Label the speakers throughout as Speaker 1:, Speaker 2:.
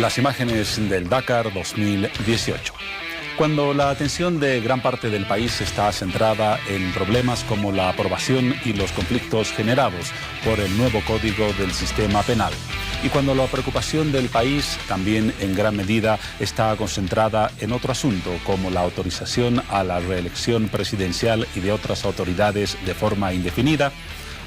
Speaker 1: Las imágenes del Dakar 2018. Cuando la atención de gran parte del país está centrada en problemas como la aprobación y los conflictos generados por el nuevo código del sistema penal, y cuando la preocupación del país también en gran medida está concentrada en otro asunto como la autorización a la reelección presidencial y de otras autoridades de forma indefinida,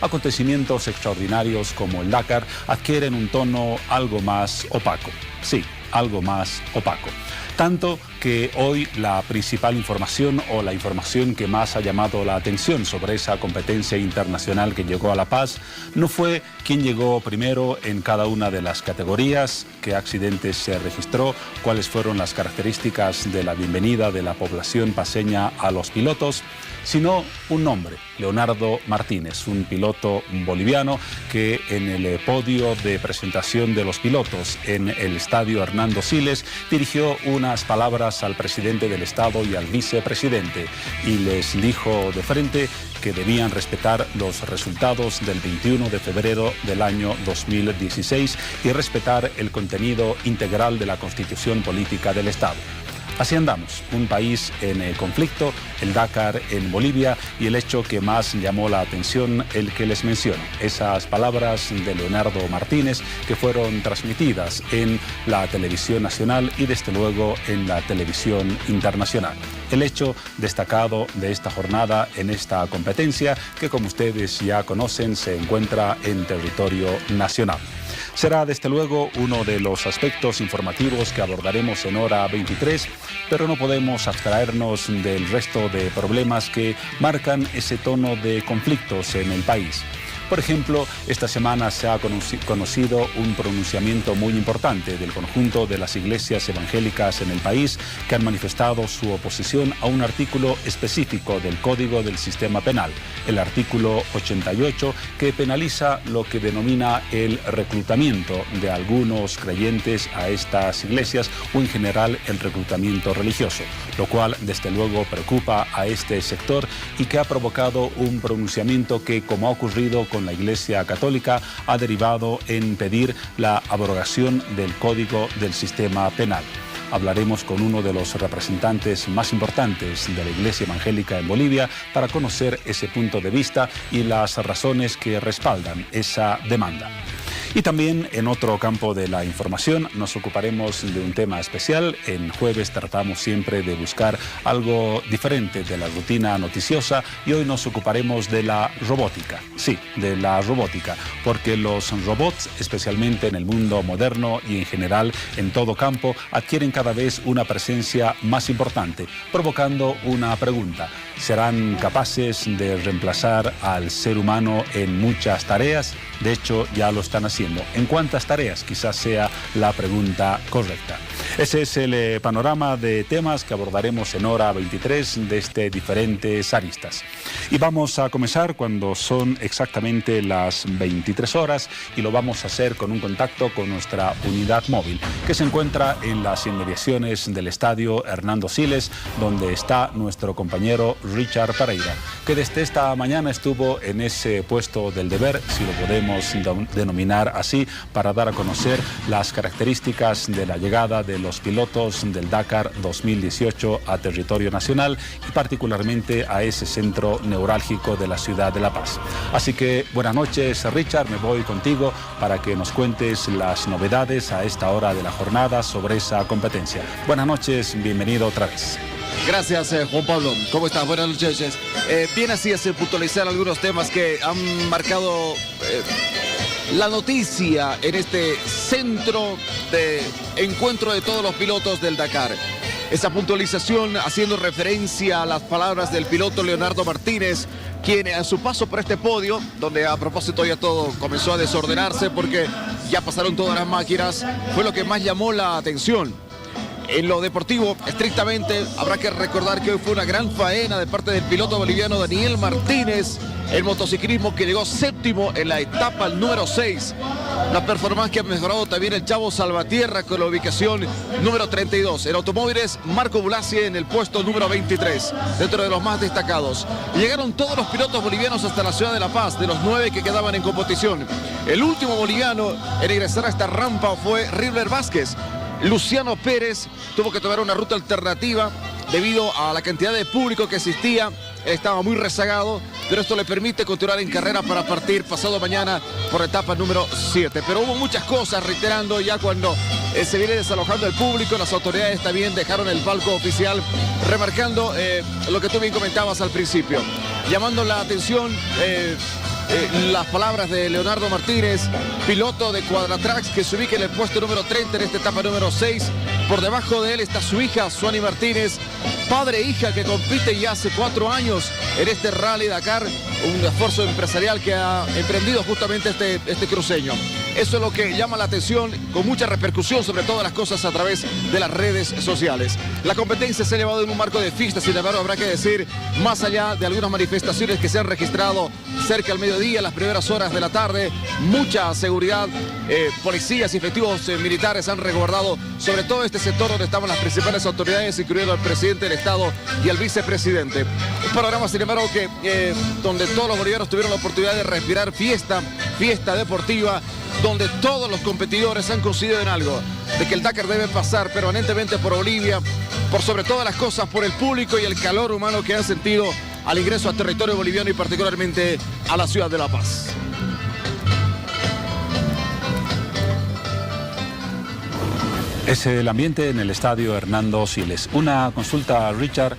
Speaker 1: acontecimientos extraordinarios como el Dakar adquieren un tono algo más opaco. Sí, algo más opaco. Tanto que hoy la principal información o la información que más ha llamado la atención sobre esa competencia internacional que llegó a La Paz no fue quién llegó primero en cada una de las categorías, qué accidentes se registró, cuáles fueron las características de la bienvenida de la población paceña a los pilotos, sino un nombre, Leonardo Martínez, un piloto boliviano que en el podio de presentación de los pilotos en el estadio Hernando Siles dirigió unas palabras al presidente del Estado y al vicepresidente y les dijo de frente que debían respetar los resultados del 21 de febrero del año 2016 y respetar el contenido integral de la Constitución Política del Estado. Así andamos, un país en conflicto, el Dakar en Bolivia, y el hecho que más llamó la atención, el que les menciono, esas palabras de Leonardo Martínez que fueron transmitidas en la televisión nacional y desde luego en la televisión internacional. El hecho destacado de esta jornada en esta competencia, que como ustedes ya conocen, se encuentra en territorio nacional. Será desde luego uno de los aspectos informativos que abordaremos en hora 23, pero no podemos abstraernos del resto de problemas que marcan ese tono de conflictos en el país. Por ejemplo, esta semana se ha conocido un pronunciamiento muy importante del conjunto de las iglesias evangélicas en el país que han manifestado su oposición a un artículo específico del Código del Sistema Penal, el artículo 88, que penaliza lo que denomina el reclutamiento de algunos creyentes a estas iglesias o en general el reclutamiento religioso, lo cual desde luego preocupa a este sector y que ha provocado un pronunciamiento que, como ha ocurrido con la Iglesia Católica, ha derivado en pedir la abrogación del Código del Sistema Penal. Hablaremos con uno de los representantes más importantes de la Iglesia Evangélica en Bolivia para conocer ese punto de vista y las razones que respaldan esa demanda. Y también en otro campo de la información nos ocuparemos de un tema especial. En jueves tratamos siempre de buscar algo diferente de la rutina noticiosa y hoy nos ocuparemos de la robótica. Sí, de la robótica, porque los robots, especialmente en el mundo moderno y en general en todo campo, adquieren cada vez una presencia más importante, provocando una pregunta. ¿Serán capaces de reemplazar al ser humano en muchas tareas? De hecho, ya lo están haciendo. ¿En cuántas tareas? Quizás sea la pregunta correcta. Ese es el panorama de temas que abordaremos en hora 23 desde diferentes aristas. Y vamos a comenzar cuando son exactamente las 23 horas y lo vamos a hacer con un contacto con nuestra unidad móvil que se encuentra en las inmediaciones del estadio Hernando Siles, donde está nuestro compañero Richard Pereira, que desde esta mañana estuvo en ese puesto del deber, si lo podemos denominar así, para dar a conocer las características de la llegada de los pilotos del Dakar 2018 a territorio nacional y particularmente a ese centro neurálgico de la ciudad de La Paz. Así que buenas noches, Richard, me voy contigo para que nos cuentes las novedades a esta hora de la jornada sobre esa competencia. Buenas noches, bienvenido otra vez.
Speaker 2: Gracias, Juan Pablo. ¿Cómo estás? Buenas noches. Bien, así es, puntualizar algunos temas que han marcado la noticia en este centro de encuentro de todos los pilotos del Dakar. Esa puntualización haciendo referencia a las palabras del piloto Leonardo Martínez, quien a su paso por este podio, donde a propósito ya todo comenzó a desordenarse porque ya pasaron todas las máquinas, fue lo que más llamó la atención. En lo deportivo, estrictamente, habrá que recordar que hoy fue una gran faena de parte del piloto boliviano Daniel Martínez, el motociclismo que llegó séptimo en la etapa número 6. Una performance que ha mejorado también el Chavo Salvatierra con la ubicación número 32. En automóviles, Marco Bulasi en el puesto número 23, dentro de los más destacados. Llegaron todos los pilotos bolivianos hasta la ciudad de La Paz, de los 9 que quedaban en competición. El último boliviano en ingresar a esta rampa fue River Vázquez, Luciano Pérez tuvo que tomar una ruta alternativa debido a la cantidad de público que existía. Él estaba muy rezagado, pero esto le permite continuar en carrera para partir pasado mañana por la etapa número 7. Pero hubo muchas cosas, reiterando, ya cuando se viene desalojando el público, las autoridades también dejaron el palco oficial, remarcando lo que tú bien comentabas al principio, llamando la atención las palabras de Leonardo Martínez, piloto de Quadratrax, que se ubica en el puesto número 30 en esta etapa número 6. Por debajo de él está su hija, Suani Martínez, padre e hija que compite ya hace 4 años en este Rally Dakar, un esfuerzo empresarial que ha emprendido justamente este cruceño. Eso es lo que llama la atención, con mucha repercusión sobre todas las cosas a través de las redes sociales. La competencia se ha llevado en un marco de fiesta, sin embargo habrá que decir, más allá de algunas manifestaciones que se han registrado cerca al mediodía, las primeras horas de la tarde, mucha seguridad, policías y efectivos militares han resguardado sobre todo este sector donde estaban las principales autoridades, incluyendo al presidente del Estado y al vicepresidente. Un programa, sin embargo, donde todos los bolivianos tuvieron la oportunidad de respirar fiesta deportiva, donde todos los competidores han coincidido en algo, de que el Dakar debe pasar permanentemente por Bolivia, por sobre todas las cosas, por el público y el calor humano que han sentido al ingreso a territorio boliviano y particularmente a la ciudad de La Paz.
Speaker 1: Es el ambiente en el estadio Hernando Siles. Una consulta a Richard.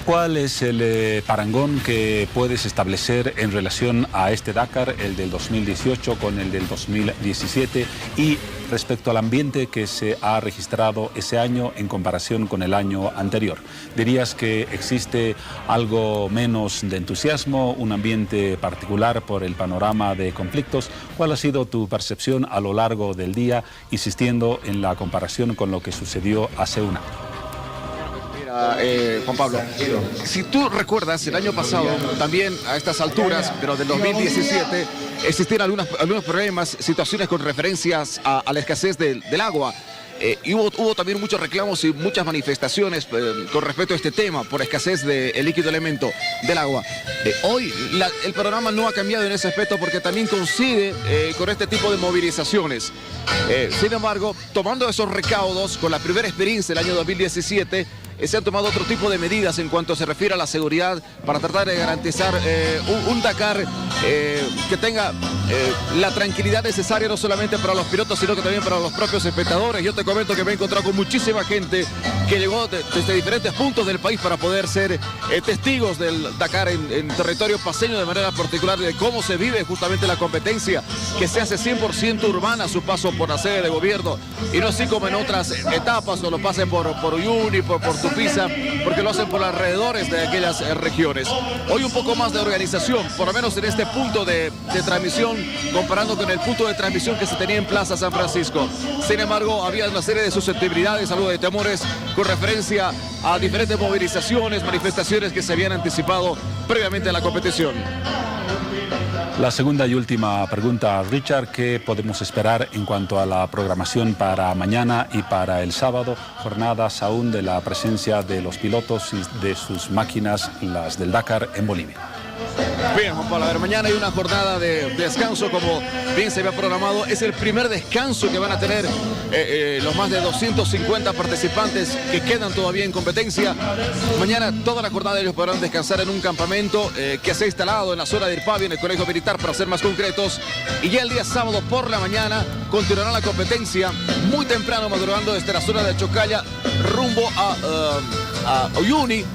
Speaker 1: ¿Cuál es el parangón que puedes establecer en relación a este Dakar, el del 2018 con el del 2017, y respecto al ambiente que se ha registrado ese año en comparación con el año anterior? ¿Dirías que existe algo menos de entusiasmo, un ambiente particular por el panorama de conflictos? ¿Cuál ha sido tu percepción a lo largo del día, insistiendo en la comparación con lo que sucedió hace un año?
Speaker 2: Juan Pablo, si tú recuerdas, el año pasado, también a estas alturas, pero del 2017, existían algunos problemas, situaciones con referencias a la escasez del agua. Y hubo también muchos reclamos y muchas manifestaciones con respecto a este tema, por escasez del líquido elemento del agua. Hoy el panorama no ha cambiado en ese aspecto porque también coincide con este tipo de movilizaciones. Sin embargo, tomando esos recaudos, con la primera experiencia del año 2017, se han tomado otro tipo de medidas en cuanto se refiere a la seguridad para tratar de garantizar un Dakar que tenga la tranquilidad necesaria no solamente para los pilotos sino que también para los propios espectadores. Yo te comento que me he encontrado con muchísima gente que llegó desde diferentes puntos del país para poder ser testigos del Dakar en territorio paceño, de manera particular de cómo se vive justamente la competencia, que se hace 100% urbana a su paso por la sede de gobierno y no así como en otras etapas, o lo pasen por Uyuni, por Tupiza, porque lo hacen por alrededores de aquellas regiones. Hoy un poco más de organización, por lo menos en este punto de transmisión, comparando con el punto de transmisión que se tenía en Plaza San Francisco. Sin embargo, había una serie de susceptibilidades, algo de temores con referencia a diferentes movilizaciones, manifestaciones que se habían anticipado previamente a la competición.
Speaker 1: La segunda y última pregunta, Richard, ¿qué podemos esperar en cuanto a la programación para mañana y para el sábado? Jornadas aún de la presencia de los pilotos y de sus máquinas, las del Dakar, en Bolivia.
Speaker 2: Bien, Juan Pablo, a ver, mañana hay una jornada de descanso como bien se había programado. Es el primer descanso que van a tener los más de 250 participantes que quedan todavía en competencia. Mañana toda la jornada ellos podrán descansar en un campamento que se ha instalado en la zona de Irpavi, en el Colegio Militar, para ser más concretos. Y ya el día sábado por la mañana continuará la competencia muy temprano, madrugando desde la zona de Chocalla rumbo a Uyuni,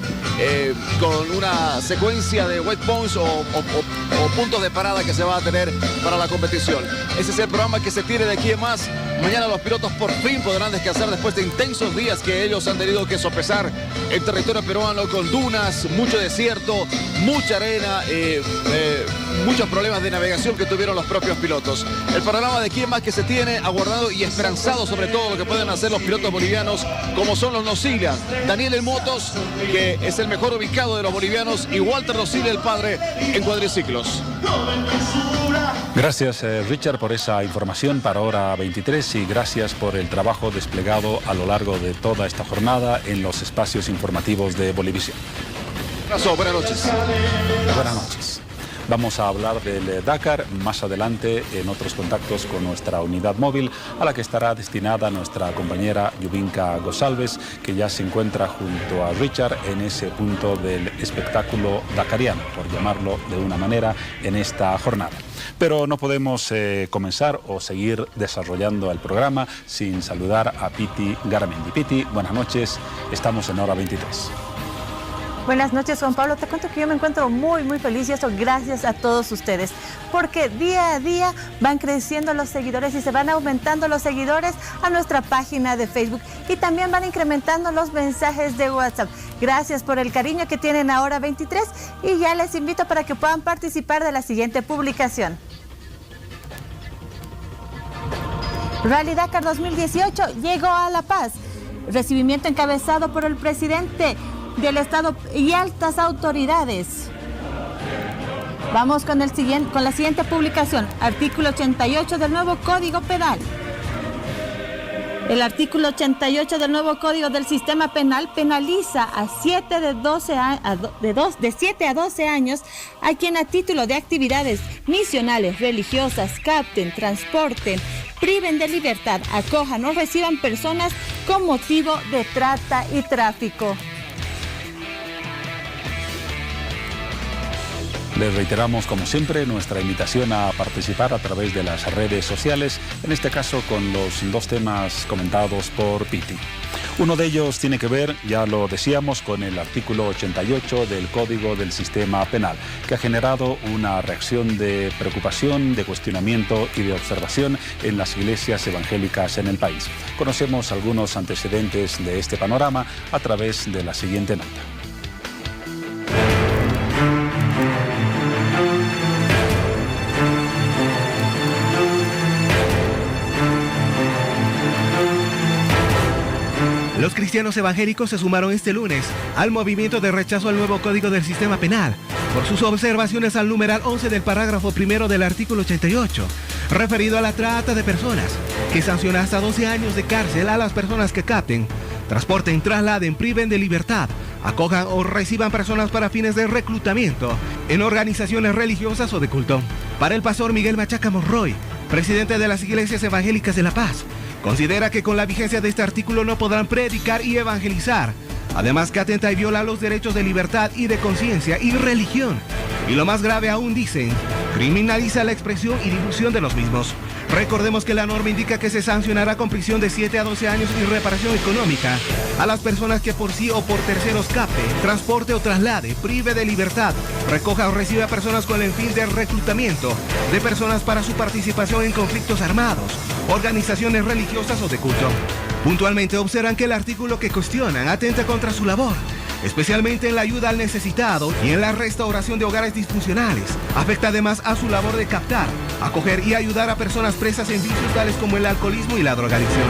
Speaker 2: con una secuencia de waypoints o puntos de parada que se va a tener para la competición. Ese es el programa que se tiene de aquí en más. Mañana los pilotos por fin podrán descansar después de intensos días que ellos han tenido que sopesar en territorio peruano, con dunas, mucho desierto, mucha arena, muchos problemas de navegación que tuvieron los propios pilotos. El panorama de aquí en más que se tiene aguardado y esperanzado sobre todo lo que pueden hacer los pilotos bolivianos, como son los Nocilla, Daniel en motos, que es el mejor ubicado de los bolivianos, y Walter Nocilla, el padre, en cuadriciclos.
Speaker 1: Gracias, Richard, por esa información para Hora 23 y gracias por el trabajo desplegado a lo largo de toda esta jornada en los espacios informativos de Bolivisión.
Speaker 2: Buenas noches.
Speaker 1: Buenas noches. Vamos a hablar del Dakar más adelante en otros contactos con nuestra unidad móvil, a la que estará destinada nuestra compañera Yubinka González, que ya se encuentra junto a Richard en ese punto del espectáculo dakariano, por llamarlo de una manera, en esta jornada. Pero no podemos comenzar o seguir desarrollando el programa sin saludar a Piti Garamendi. Piti, buenas noches, estamos en Hora 23.
Speaker 3: Buenas noches, Juan Pablo. Te cuento que yo me encuentro muy feliz y esto gracias a todos ustedes, porque día a día van creciendo los seguidores y se van aumentando los seguidores a nuestra página de Facebook y también van incrementando los mensajes de WhatsApp. Gracias por el cariño que tienen a Hora 23 y ya les invito para que puedan participar de la siguiente publicación. Rally Dakar 2018 llegó a La Paz. Recibimiento encabezado por el presidente del Estado y altas autoridades. Vamos con la siguiente publicación. Artículo 88 del nuevo Código Penal. El artículo 88 del nuevo Código del Sistema Penal penaliza a 7 a 12 años a quien a título de actividades misionales, religiosas, capten, transporten, priven de libertad, acojan o reciban personas con motivo de trata y tráfico.
Speaker 1: Les reiteramos, como siempre, nuestra invitación a participar a través de las redes sociales, en este caso con los dos temas comentados por Piti. Uno de ellos tiene que ver, ya lo decíamos, con el artículo 88 del Código del Sistema Penal, que ha generado una reacción de preocupación, de cuestionamiento y de observación en las iglesias evangélicas en el país. Conocemos algunos antecedentes de este panorama a través de la siguiente nota.
Speaker 4: Los cristianos evangélicos se sumaron este lunes al movimiento de rechazo al nuevo Código del Sistema Penal por sus observaciones al numeral 11 del parágrafo primero del artículo 88, referido a la trata de personas, que sanciona hasta 12 años de cárcel a las personas que capten, transporten, trasladen, priven de libertad, acojan o reciban personas para fines de reclutamiento en organizaciones religiosas o de culto. Para el pastor Miguel Machaca Monroy, presidente de las Iglesias Evangélicas de La Paz, considera que con la vigencia de este artículo no podrán predicar y evangelizar, además que atenta y viola los derechos de libertad y de conciencia y religión. Y lo más grave aún, dicen, criminaliza la expresión y difusión de los mismos. Recordemos que la norma indica que se sancionará con prisión de 7 a 12 años y reparación económica a las personas que por sí o por terceros capte, transporte o traslade, prive de libertad, recoja o reciba a personas con el fin de reclutamiento de personas para su participación en conflictos armados, organizaciones religiosas o de culto. Puntualmente observan que el artículo que cuestionan atenta contra su labor, especialmente en la ayuda al necesitado y en la restauración de hogares disfuncionales. Afecta además a su labor de captar, acoger y ayudar a personas presas en vicios tales como el alcoholismo y la drogadicción.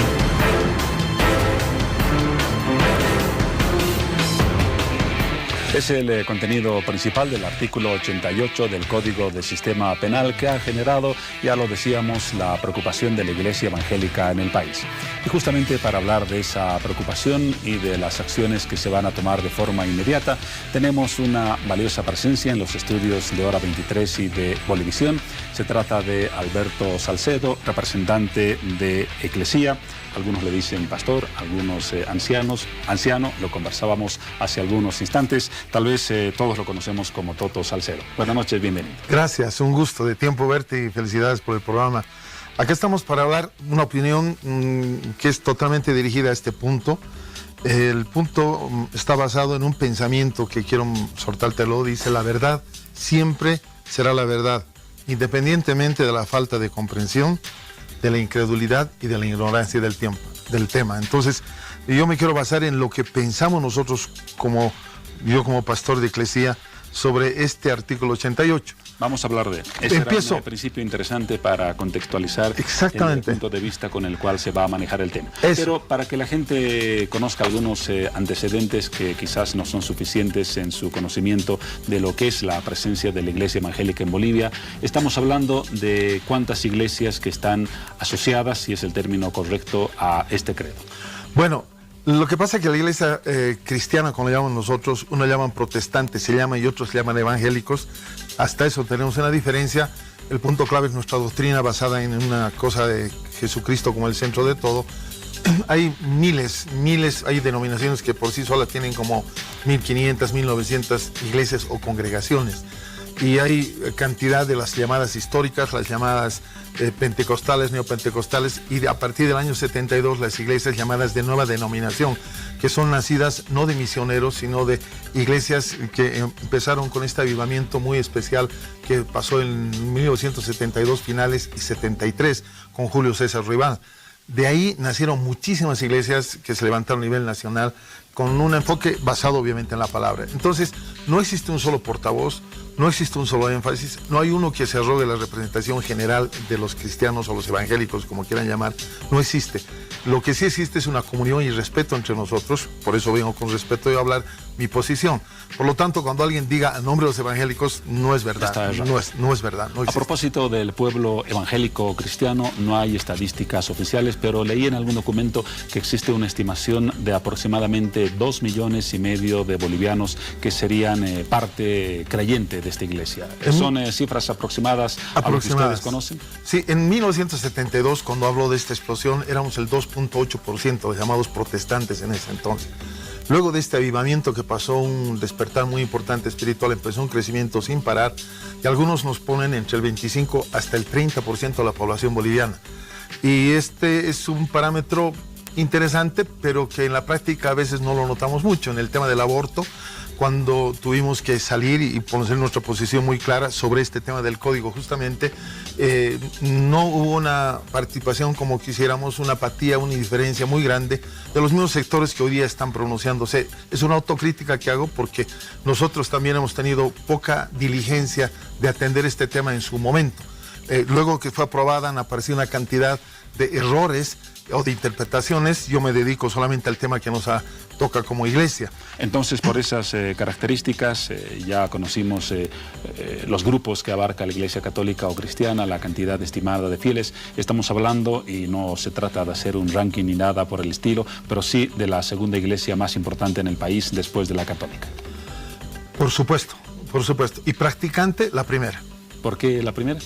Speaker 1: Es el contenido principal del artículo 88 del Código del Sistema Penal que ha generado, ya lo decíamos, la preocupación de la Iglesia Evangélica en el país. Y justamente para hablar de esa preocupación y de las acciones que se van a tomar de forma inmediata, tenemos una valiosa presencia en los estudios de Hora 23 y de Bolivisión. Se trata de Alberto Salcedo, representante de Eclesia. Algunos le dicen pastor, algunos anciano, lo conversábamos hace algunos instantes. Tal vez todos lo conocemos como Toto Salcedo. Buenas noches, bienvenido.
Speaker 5: Gracias, un gusto, de tiempo verte y felicidades por el programa. Acá estamos para hablar una opinión que es totalmente dirigida a este punto. El punto está basado en un pensamiento que quiero soltártelo. Dice: la verdad siempre será la verdad, independientemente de la falta de comprensión, de la incredulidad y de la ignorancia del tema. Entonces, yo me quiero basar en lo que pensamos nosotros, yo como pastor de Eclesia, sobre este artículo 88.
Speaker 1: Vamos a hablar de él. Ese era un principio interesante para contextualizar el punto de vista con el cual se va a manejar el tema. Pero para que la gente conozca algunos antecedentes que quizás no son suficientes en su conocimiento de lo que es la presencia de la Iglesia Evangélica en Bolivia, estamos hablando de cuántas iglesias que están asociadas, si es el término correcto, a este credo.
Speaker 5: Bueno, Lo que pasa es que la iglesia cristiana, como le llamamos nosotros, unos llaman protestantes, y otros se llaman evangélicos. Hasta eso tenemos una diferencia. El punto clave es nuestra doctrina basada en una cosa de Jesucristo como el centro de todo. Hay miles, hay denominaciones que por sí solas tienen como 1500, 1900 iglesias o congregaciones. Y hay cantidad de las llamadas históricas, las llamadas pentecostales, neopentecostales, y a partir del año 72 las iglesias llamadas de nueva denominación, que son nacidas no de misioneros, sino de iglesias que empezaron con este avivamiento muy especial que pasó en 1972 finales y 73 con Julio César Rival. De ahí nacieron muchísimas iglesias que se levantaron a nivel nacional con un enfoque basado obviamente en la palabra. Entonces, no existe un solo portavoz, no existe un solo énfasis, no hay uno que se arrogue la representación general de los cristianos o los evangélicos, como quieran llamar, no existe. Lo que sí existe es una comunión y respeto entre nosotros, por eso vengo con respeto a hablar mi posición. Por lo tanto, cuando alguien diga a nombre de los evangélicos, no es verdad, no es verdad. No
Speaker 1: a propósito del pueblo evangélico cristiano, no hay estadísticas oficiales, pero leí en algún documento que existe una estimación de aproximadamente 2,5 millones de bolivianos que serían parte creyente de esta iglesia. ¿Son cifras aproximadas a lo que ustedes conocen?
Speaker 5: Sí, en 1972, cuando hablo de esta explosión, éramos el 2,8% de llamados protestantes en ese entonces. Luego de este avivamiento que pasó, un despertar muy importante espiritual, empezó un crecimiento sin parar, y algunos nos ponen entre el 25 hasta el 30% de la población boliviana. Y este es un parámetro interesante, pero que en la práctica a veces no lo notamos mucho. En el tema del aborto, cuando tuvimos que salir y poner nuestra posición muy clara sobre este tema del código, justamente no hubo una participación como quisiéramos, una apatía, una indiferencia muy grande de los mismos sectores que hoy día están pronunciándose. Es una autocrítica que hago porque nosotros también hemos tenido poca diligencia de atender este tema en su momento. Luego que fue aprobada han aparecido una cantidad de errores o de interpretaciones. Yo me dedico solamente al tema que nos toca como iglesia.
Speaker 1: Entonces, por esas características, ya conocimos los grupos que abarca la Iglesia Católica o Cristiana, la cantidad estimada de fieles. Estamos hablando, y no se trata de hacer un ranking ni nada por el estilo, pero sí de la segunda iglesia más importante en el país después de la católica.
Speaker 5: Por supuesto. Y practicante, la primera.
Speaker 1: ¿Por qué la primera?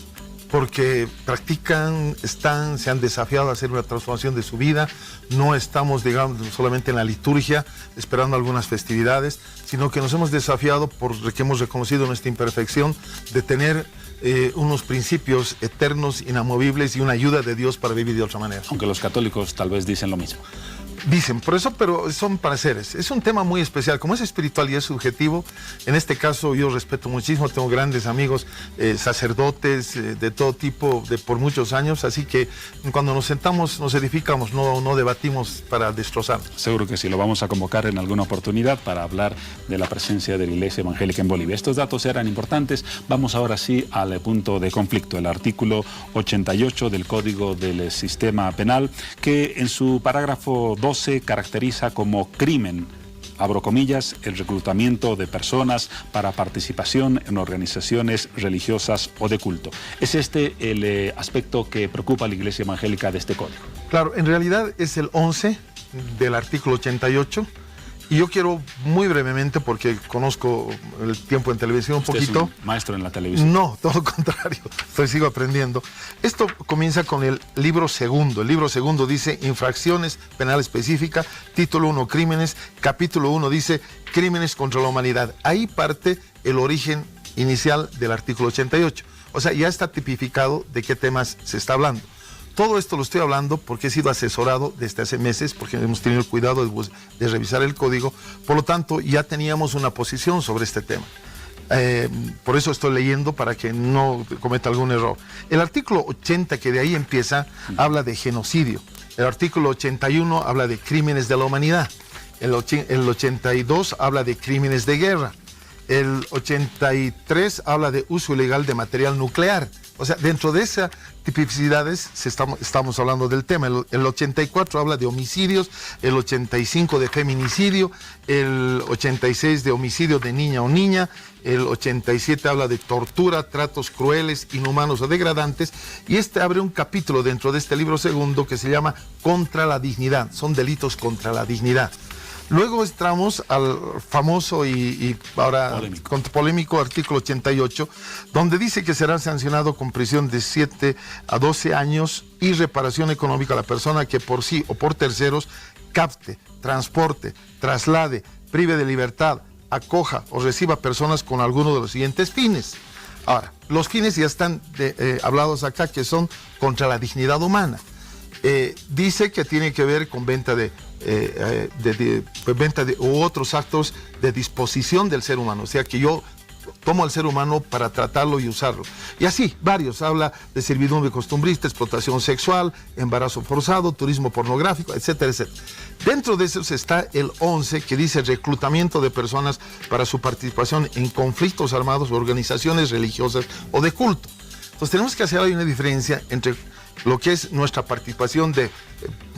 Speaker 5: Porque practican, se han desafiado a hacer una transformación de su vida. No estamos, digamos, solamente en la liturgia, esperando algunas festividades, sino que nos hemos desafiado porque hemos reconocido nuestra imperfección de tener unos principios eternos, inamovibles y una ayuda de Dios para vivir de otra manera.
Speaker 1: Aunque los católicos tal vez dicen lo mismo.
Speaker 5: Dicen, por eso, pero son pareceres. Es un tema muy especial, como es espiritual y es subjetivo. En este caso yo respeto muchísimo, tengo grandes amigos, sacerdotes de todo tipo, por muchos años, así que cuando nos sentamos nos edificamos, no debatimos para destrozar.
Speaker 1: Seguro que sí, lo vamos a convocar en alguna oportunidad para hablar de la presencia de la Iglesia Evangélica en Bolivia. Estos datos eran importantes. Vamos ahora sí al punto de conflicto, el artículo 88 del Código del Sistema Penal, que en su parágrafo 12 caracteriza como crimen, abro comillas, el reclutamiento de personas para participación en organizaciones religiosas o de culto. ¿Es este el aspecto que preocupa a la Iglesia Evangélica de este código?
Speaker 5: Claro, en realidad es el 11 del artículo 88. Y yo quiero muy brevemente, porque conozco el tiempo en televisión un poquito.
Speaker 1: ¿Usted es un maestro en la televisión?
Speaker 5: No, todo lo contrario, sigo aprendiendo. Esto comienza con el libro segundo. El libro segundo dice infracciones penal específica, título 1 crímenes, capítulo 1 dice crímenes contra la humanidad. Ahí parte el origen inicial del artículo 88. O sea, ya está tipificado de qué temas se está hablando. Todo esto lo estoy hablando porque he sido asesorado desde hace meses, porque hemos tenido el cuidado de revisar el código. Por lo tanto, ya teníamos una posición sobre este tema. Por eso estoy leyendo, para que no cometa algún error. El artículo 80, que de ahí empieza, habla de genocidio. El artículo 81 habla de crímenes de la humanidad. El 82 habla de crímenes de guerra. El 83 habla de uso ilegal de material nuclear. O sea, dentro de esas tipicidades estamos hablando del tema. El 84 habla de homicidios, el 85 de feminicidio, el 86 de homicidio de niña o niña, el 87 habla de tortura, tratos crueles, inhumanos o degradantes, y abre un capítulo dentro de este libro segundo que se llama Contra la Dignidad. Son delitos contra la dignidad. Luego entramos al famoso y ahora polémico artículo 88, donde dice que será sancionado con prisión de 7 a 12 años y reparación económica a la persona que por sí o por terceros capte, transporte, traslade, prive de libertad, acoja o reciba personas con alguno de los siguientes fines. Ahora, los fines ya están hablados acá, que son contra la dignidad humana. Dice que tiene que ver con venta u otros actos de disposición del ser humano, o sea que yo tomo al ser humano para tratarlo y usarlo. Y así, varios, habla de servidumbre costumbrista, explotación sexual, embarazo forzado, turismo pornográfico, etcétera, etcétera. Dentro de esos está el 11, que dice reclutamiento de personas para su participación en conflictos armados o organizaciones religiosas o de culto. Entonces tenemos que hacer ahí una diferencia entre lo que es nuestra participación de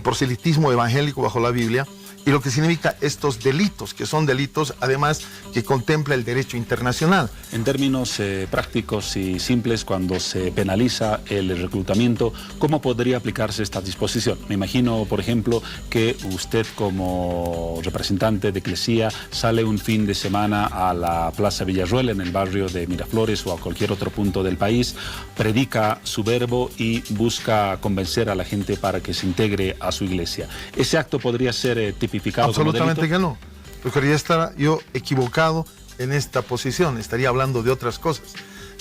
Speaker 5: proselitismo evangélico bajo la Biblia y lo que significa estos delitos, que son delitos además que contempla el derecho internacional.
Speaker 1: En términos prácticos y simples, cuando se penaliza el reclutamiento, ¿cómo podría aplicarse esta disposición? Me imagino, por ejemplo, que usted como representante de Eclesia sale un fin de semana a la Plaza Villarruel en el barrio de Miraflores o a cualquier otro punto del país, predica su verbo y busca convencer a la gente para que se integre a su iglesia. ¿Ese acto podría ser tipificado
Speaker 5: absolutamente
Speaker 1: como delito?
Speaker 5: Que no. Porque ya estará yo equivocado en esta posición, estaría hablando de otras cosas.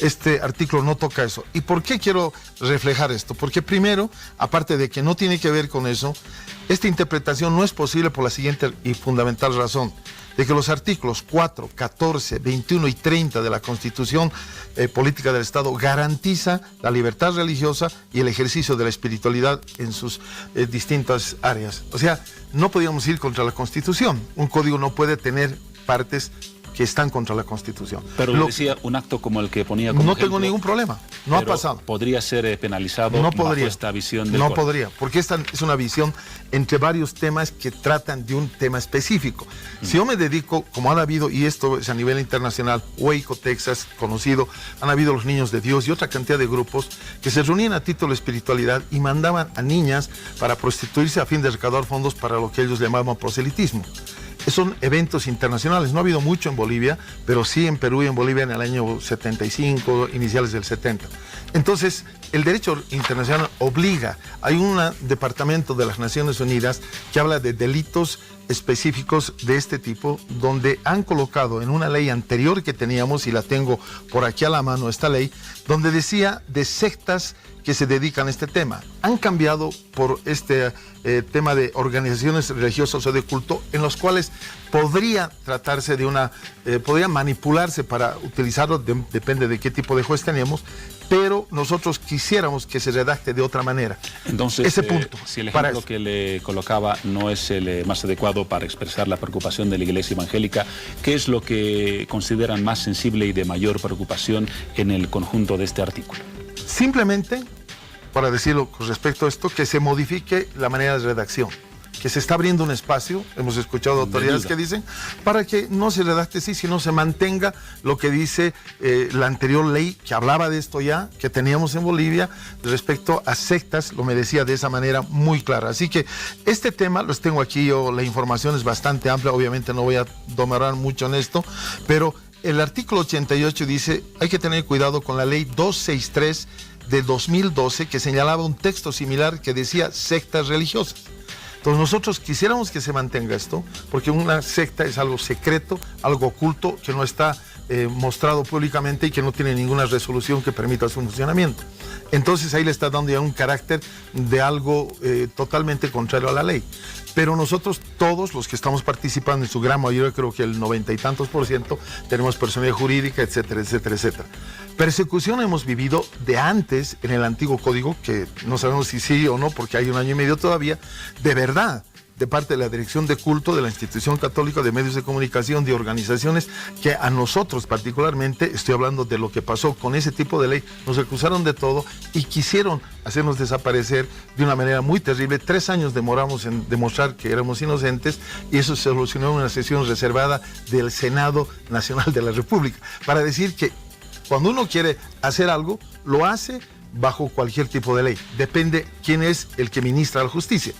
Speaker 5: Este artículo no toca eso. ¿Y por qué quiero reflejar esto? Porque primero, aparte de que no tiene que ver con eso, esta interpretación no es posible por la siguiente y fundamental razón, de que los artículos 4, 14, 21 y 30 de la Constitución Política del Estado garantiza la libertad religiosa y el ejercicio de la espiritualidad en sus distintas áreas. O sea, no podíamos ir contra la Constitución. Un código no puede tener partes que están contra la Constitución.
Speaker 1: Pero le decía, un acto como el que ponía como
Speaker 5: no
Speaker 1: ejemplo,
Speaker 5: tengo ningún problema, no ha pasado.
Speaker 1: ¿Podría ser penalizado
Speaker 5: no podría,
Speaker 1: bajo esta visión del
Speaker 5: No
Speaker 1: código?
Speaker 5: podría, porque esta es una visión entre varios temas que tratan de un tema específico. Si yo me dedico, como han habido, y esto es a nivel internacional, Waco, Texas, conocido, han habido los Niños de Dios y otra cantidad de grupos que se reunían a título de espiritualidad y mandaban a niñas para prostituirse a fin de recaudar fondos para lo que ellos llamaban proselitismo. Son eventos internacionales, no ha habido mucho en Bolivia, pero sí en Perú y en Bolivia en el año 75, iniciales del 70. Entonces, el derecho internacional obliga, hay un departamento de las Naciones Unidas que habla de delitos específicos de este tipo, donde han colocado en una ley anterior que teníamos, y la tengo por aquí a la mano, esta ley, donde decía de sectas que se dedican a este tema. Han cambiado por este tema de organizaciones religiosas o de culto, en los cuales podría tratarse de podría manipularse para utilizarlo, depende de qué tipo de juez tenemos, pero nosotros quisiéramos que se redacte de otra manera.
Speaker 1: Entonces,
Speaker 5: ese punto,
Speaker 1: si el ejemplo que le colocaba no es el más adecuado para expresar la preocupación de la Iglesia evangélica, ¿qué es lo que consideran más sensible y de mayor preocupación en el conjunto de este artículo?
Speaker 5: Simplemente, para decirlo con respecto a esto, que se modifique la manera de redacción, que se está abriendo un espacio, hemos escuchado autoridades que dicen, para que no se redacte así, sino se mantenga lo que dice la anterior ley, que hablaba de esto ya, que teníamos en Bolivia, respecto a sectas, lo me decía de esa manera muy clara. Así que este tema, los tengo aquí yo, la información es bastante amplia, obviamente no voy a demorar mucho en esto, pero el artículo 88 dice, hay que tener cuidado con la ley 263 de 2012, que señalaba un texto similar que decía sectas religiosas. Entonces nosotros quisiéramos que se mantenga esto, porque una secta es algo secreto, algo oculto, que no está mostrado públicamente y que no tiene ninguna resolución que permita su funcionamiento. Entonces ahí le está dando ya un carácter de algo totalmente contrario a la ley. Pero nosotros, todos los que estamos participando, en su gran mayoría, creo que el 90 y tantos %, tenemos personalidad jurídica, etcétera, etcétera, etcétera. Persecución hemos vivido de antes en el antiguo código, que no sabemos si sí o no, porque hay 1 año y medio todavía, de verdad, de parte de la Dirección de Culto de la Institución Católica, de Medios de Comunicación, de organizaciones que a nosotros particularmente, estoy hablando de lo que pasó con ese tipo de ley, nos acusaron de todo y quisieron hacernos desaparecer de una manera muy terrible. 3 años demoramos en demostrar que éramos inocentes y eso se solucionó en una sesión reservada del Senado Nacional de la República, para decir que cuando uno quiere hacer algo, lo hace bajo cualquier tipo de ley. Depende quién es el que ministra la justicia.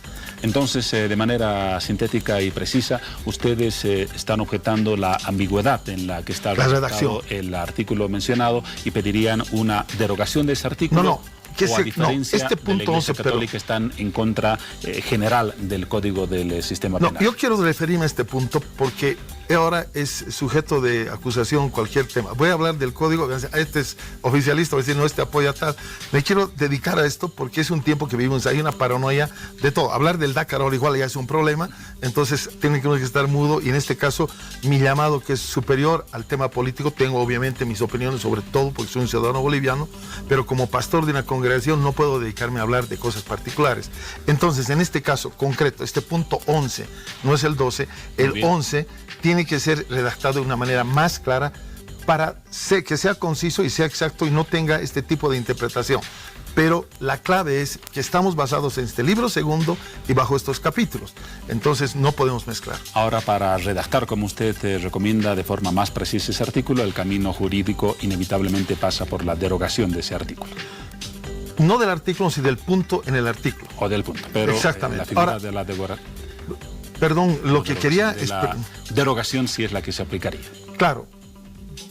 Speaker 1: Entonces, de manera sintética y precisa, ustedes están objetando la ambigüedad en la que está redactado el artículo mencionado y pedirían una derogación de ese artículo.
Speaker 5: No.
Speaker 1: O a diferencia de la Iglesia Católica, están en contra general del Código del Sistema Penal.
Speaker 5: Yo quiero referirme a este punto porque ahora es sujeto de acusación cualquier tema. Voy a hablar del Código, este es oficialista, voy a decir, no, este apoya tal. Me quiero dedicar a esto porque es un tiempo que vivimos, hay una paranoia de todo. Hablar del Dakar ahora igual ya es un problema, entonces tiene que estar mudo y en este caso mi llamado, que es superior al tema político, tengo obviamente mis opiniones sobre todo porque soy un ciudadano boliviano, pero como pastor de una congregación no puedo dedicarme a hablar de cosas particulares. Entonces, en este caso concreto, este punto 11, no es el 12, el 11 tiene que ser redactado de una manera más clara para que sea conciso y sea exacto y no tenga este tipo de interpretación. Pero la clave es que estamos basados en este libro segundo y bajo estos capítulos. Entonces no podemos mezclar.
Speaker 1: Ahora, para redactar, como usted recomienda, de forma más precisa ese artículo, el camino jurídico inevitablemente pasa por la derogación de ese artículo.
Speaker 5: No del artículo, sino del punto en el artículo.
Speaker 1: O del punto, pero
Speaker 5: exactamente.
Speaker 1: La figura
Speaker 5: ahora,
Speaker 1: de la derogación.
Speaker 5: Perdón, lo que quería
Speaker 1: es... La derogación sí es la que se aplicaría.
Speaker 5: Claro.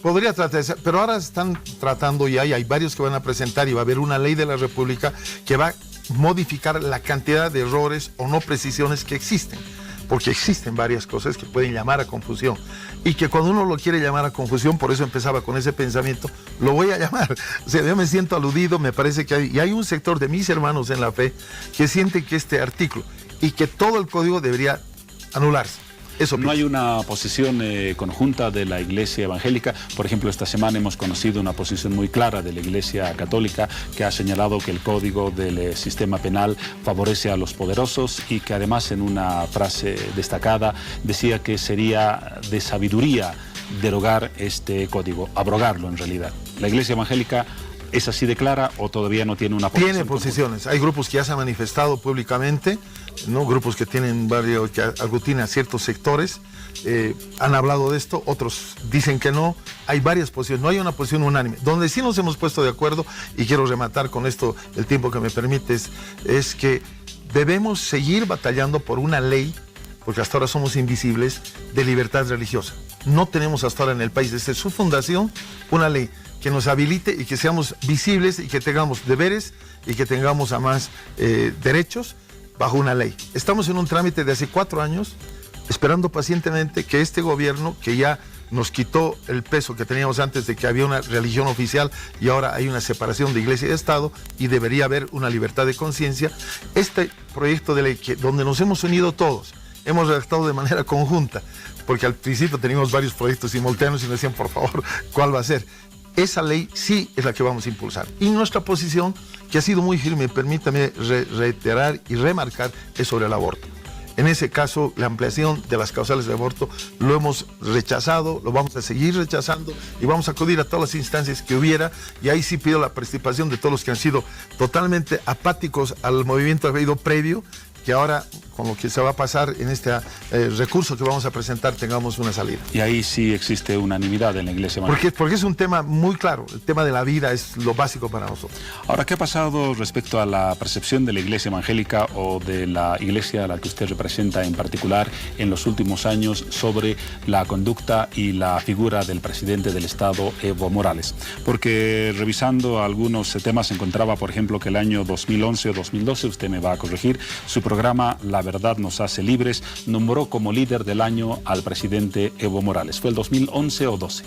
Speaker 5: Podría tratarse, pero ahora están tratando ya, y hay varios que van a presentar, y va a haber una ley de la República que va a modificar la cantidad de errores o no precisiones que existen, porque existen varias cosas que pueden llamar a confusión, y que cuando uno lo quiere llamar a confusión, por eso empezaba con ese pensamiento, lo voy a llamar. O sea, yo me siento aludido, me parece que hay un sector de mis hermanos en la fe que siente que este artículo y que todo el código debería anularse. Eso
Speaker 1: no hay una posición conjunta de la Iglesia Evangélica. Por ejemplo, esta semana hemos conocido una posición muy clara de la Iglesia Católica que ha señalado que el Código del Sistema Penal favorece a los poderosos y que además en una frase destacada decía que sería de sabiduría derogar este código, abrogarlo en realidad. ¿La Iglesia Evangélica es así de clara o todavía no tiene una posición?
Speaker 5: Tiene posiciones. Hay grupos que ya se han manifestado públicamente, ¿no? Grupos que tienen varios, que aglutinan ciertos sectores, han hablado de esto, otros dicen que no. Hay varias posiciones, no hay una posición unánime. Donde sí nos hemos puesto de acuerdo, y quiero rematar con esto el tiempo que me permites, es que debemos seguir batallando por una ley, porque hasta ahora somos invisibles, de libertad religiosa. No tenemos hasta ahora en el país, desde su fundación, una ley que nos habilite y que seamos visibles y que tengamos deberes y que tengamos además derechos bajo una ley. Estamos en un trámite de hace 4 años, esperando pacientemente que este gobierno, que ya nos quitó el peso que teníamos antes de que había una religión oficial y ahora hay una separación de iglesia y de Estado y debería haber una libertad de conciencia, este proyecto de ley donde nos hemos unido todos, hemos redactado de manera conjunta, porque al principio teníamos varios proyectos simultáneos y nos decían, por favor, ¿cuál va a ser? Esa ley sí es la que vamos a impulsar. Y nuestra posición, que ha sido muy firme, permítame reiterar y remarcar, es sobre el aborto. En ese caso, la ampliación de las causales de aborto lo hemos rechazado, lo vamos a seguir rechazando y vamos a acudir a todas las instancias que hubiera, y ahí sí pido la participación de todos los que han sido totalmente apáticos al movimiento que ha habido previo, que ahora, con lo que se va a pasar en este recurso que vamos a presentar, tengamos una salida.
Speaker 1: Y ahí sí existe unanimidad en la Iglesia Evangélica.
Speaker 5: Porque es un tema muy claro, el tema de la vida es lo básico para nosotros.
Speaker 1: Ahora, ¿qué ha pasado respecto a la percepción de la Iglesia Evangélica o de la Iglesia a la que usted representa en particular en los últimos años sobre la conducta y la figura del presidente del Estado, Evo Morales? Porque revisando algunos temas encontraba, por ejemplo, que el año 2011 o 2012, usted me va a corregir, su programa La Verdad nos hace libres nombró como líder del año al presidente Evo Morales. ¿Fue el 2011 o 12?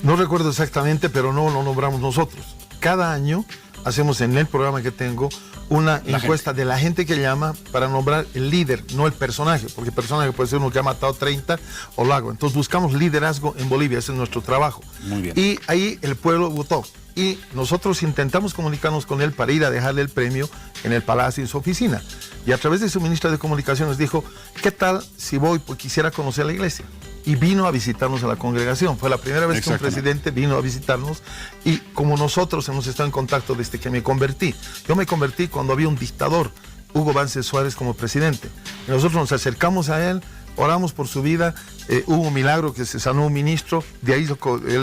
Speaker 5: No recuerdo exactamente, pero no lo nombramos nosotros. Cada año hacemos en el programa que tengo una encuesta de la gente que llama para nombrar el líder, no el personaje, porque el personaje puede ser uno que ha matado 30 o lo hago. Entonces buscamos liderazgo en Bolivia, ese es nuestro trabajo.
Speaker 1: Muy bien.
Speaker 5: Y ahí el pueblo votó. Y nosotros intentamos comunicarnos con él para ir a dejarle el premio en el palacio, en su oficina. Y a través de su ministra de Comunicaciones dijo, ¿qué tal si voy? Pues quisiera conocer la iglesia. Y vino a visitarnos a la congregación. Fue la primera vez que un presidente vino a visitarnos, y como nosotros hemos estado en contacto desde que me convertí. Yo me convertí cuando había un dictador, Hugo Banzer Suárez, como presidente. Y nosotros nos acercamos a él, oramos por su vida, hubo un milagro que se sanó un ministro, de ahí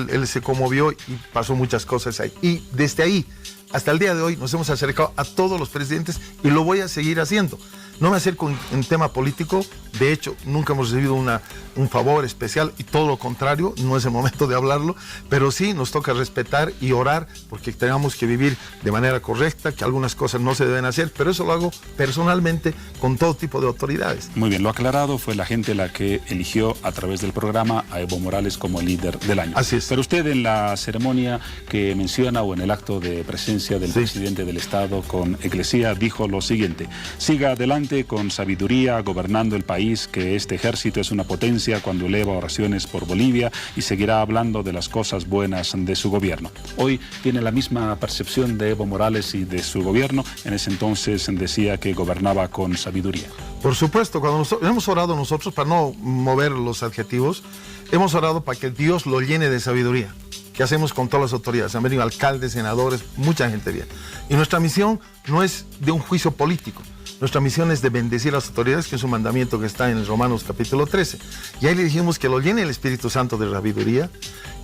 Speaker 5: él se conmovió y pasó muchas cosas ahí. Y desde ahí hasta el día de hoy nos hemos acercado a todos los presidentes y lo voy a seguir haciendo. No me acerco en tema político, de hecho nunca hemos recibido un favor especial, y todo lo contrario, no es el momento de hablarlo, pero sí nos toca respetar y orar porque tenemos que vivir de manera correcta, que algunas cosas no se deben hacer, pero eso lo hago personalmente con todo tipo de autoridades.
Speaker 1: Muy bien, lo aclarado, fue la gente la que eligió a través del programa a Evo Morales como líder del año.
Speaker 5: Así es.
Speaker 1: Pero usted en la ceremonia que menciona o en el acto de presencia del presidente del Estado con Eclesia dijo lo siguiente: siga adelante con sabiduría gobernando el país, que este ejército es una potencia cuando eleva oraciones por Bolivia, y seguirá hablando de las cosas buenas de su gobierno. Hoy tiene la misma percepción de Evo Morales y de su gobierno. En ese entonces decía que gobernaba con sabiduría.
Speaker 5: Por supuesto, cuando hemos orado nosotros, para no mover los adjetivos, hemos orado para que Dios lo llene de sabiduría, que hacemos con todas las autoridades. Han venido alcaldes, senadores, mucha gente bien. Y nuestra misión no es de un juicio político. Nuestra misión es de bendecir a las autoridades, que es un mandamiento que está en Romanos capítulo 13. Y ahí le dijimos que lo llene el Espíritu Santo de sabiduría,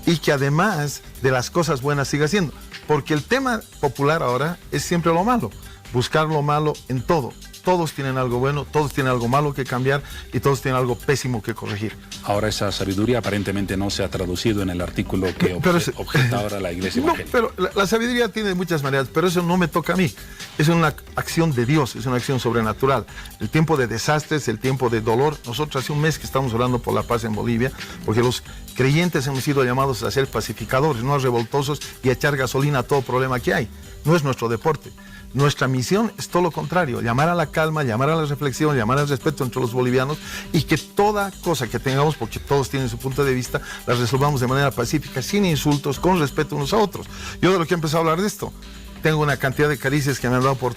Speaker 5: y que además de las cosas buenas siga haciendo. Porque el tema popular ahora es siempre lo malo, buscar lo malo en todo. Todos tienen algo bueno, todos tienen algo malo que cambiar, y todos tienen algo pésimo que corregir.
Speaker 1: Ahora esa sabiduría aparentemente no se ha traducido en el artículo que objeta ahora la Iglesia Evangélica.
Speaker 5: No, pero la sabiduría tiene muchas maneras, pero eso no me toca a mí. Es una acción de Dios, es una acción sobrenatural. El tiempo de desastres, el tiempo de dolor. Nosotros hace un mes que estamos orando por la paz en Bolivia, porque los creyentes hemos sido llamados a ser pacificadores, no a revoltosos y a echar gasolina a todo problema que hay. No es nuestro deporte. Nuestra misión es todo lo contrario, llamar a la calma, llamar a la reflexión, llamar al respeto entre los bolivianos, y que toda cosa que tengamos, porque todos tienen su punto de vista, la resolvamos de manera pacífica, sin insultos, con respeto unos a otros. Yo de lo que he empezado a hablar de esto, tengo una cantidad de caricias que me han dado por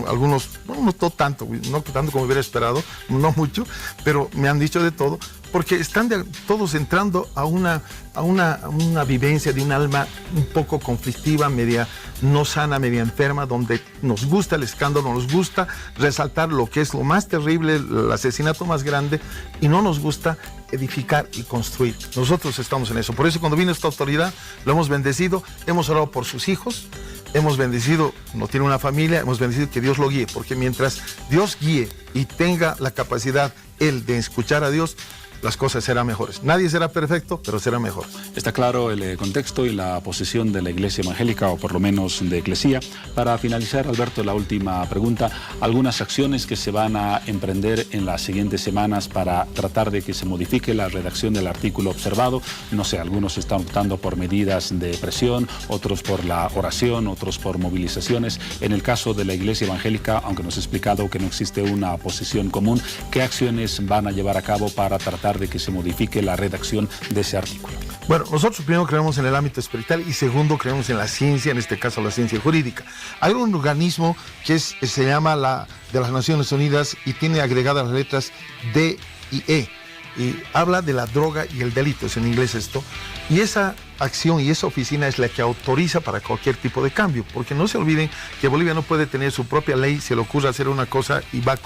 Speaker 5: algunos, no tanto como hubiera esperado, no mucho, pero me han dicho de todo, porque están todos entrando a una vivencia de un alma un poco conflictiva, media no sana, media enferma, donde nos gusta el escándalo, nos gusta resaltar lo que es lo más terrible, el asesinato más grande, y no nos gusta edificar y construir. Nosotros estamos en eso. Por eso cuando vino esta autoridad, lo hemos bendecido, hemos orado por sus hijos, hemos bendecido, no tiene una familia, hemos bendecido que Dios lo guíe, porque mientras Dios guíe y tenga la capacidad él de escuchar a Dios, las cosas serán mejores. Nadie será perfecto, pero será mejor.
Speaker 1: Está claro el contexto y la posición de la Iglesia Evangélica, o por lo menos de Eclesia. Para finalizar, Alberto, la última pregunta. ¿Algunas acciones que se van a emprender en las siguientes semanas para tratar de que se modifique la redacción del artículo observado? No sé, algunos están optando por medidas de presión, otros por la oración, otros por movilizaciones. En el caso de la Iglesia Evangélica, aunque nos ha explicado que no existe una posición común, ¿qué acciones van a llevar a cabo para tratar de que se modifique la redacción de ese artículo?
Speaker 5: Bueno, nosotros primero creemos en el ámbito espiritual, y segundo creemos en la ciencia, en este caso la ciencia jurídica. Hay un organismo que se llama de las Naciones Unidas, y tiene agregadas las letras D y E, y habla de la droga y el delito, es en inglés esto, y esa acción y esa oficina es la que autoriza para cualquier tipo de cambio, porque no se olviden que Bolivia no puede tener su propia ley, se le ocurre hacer una cosa y va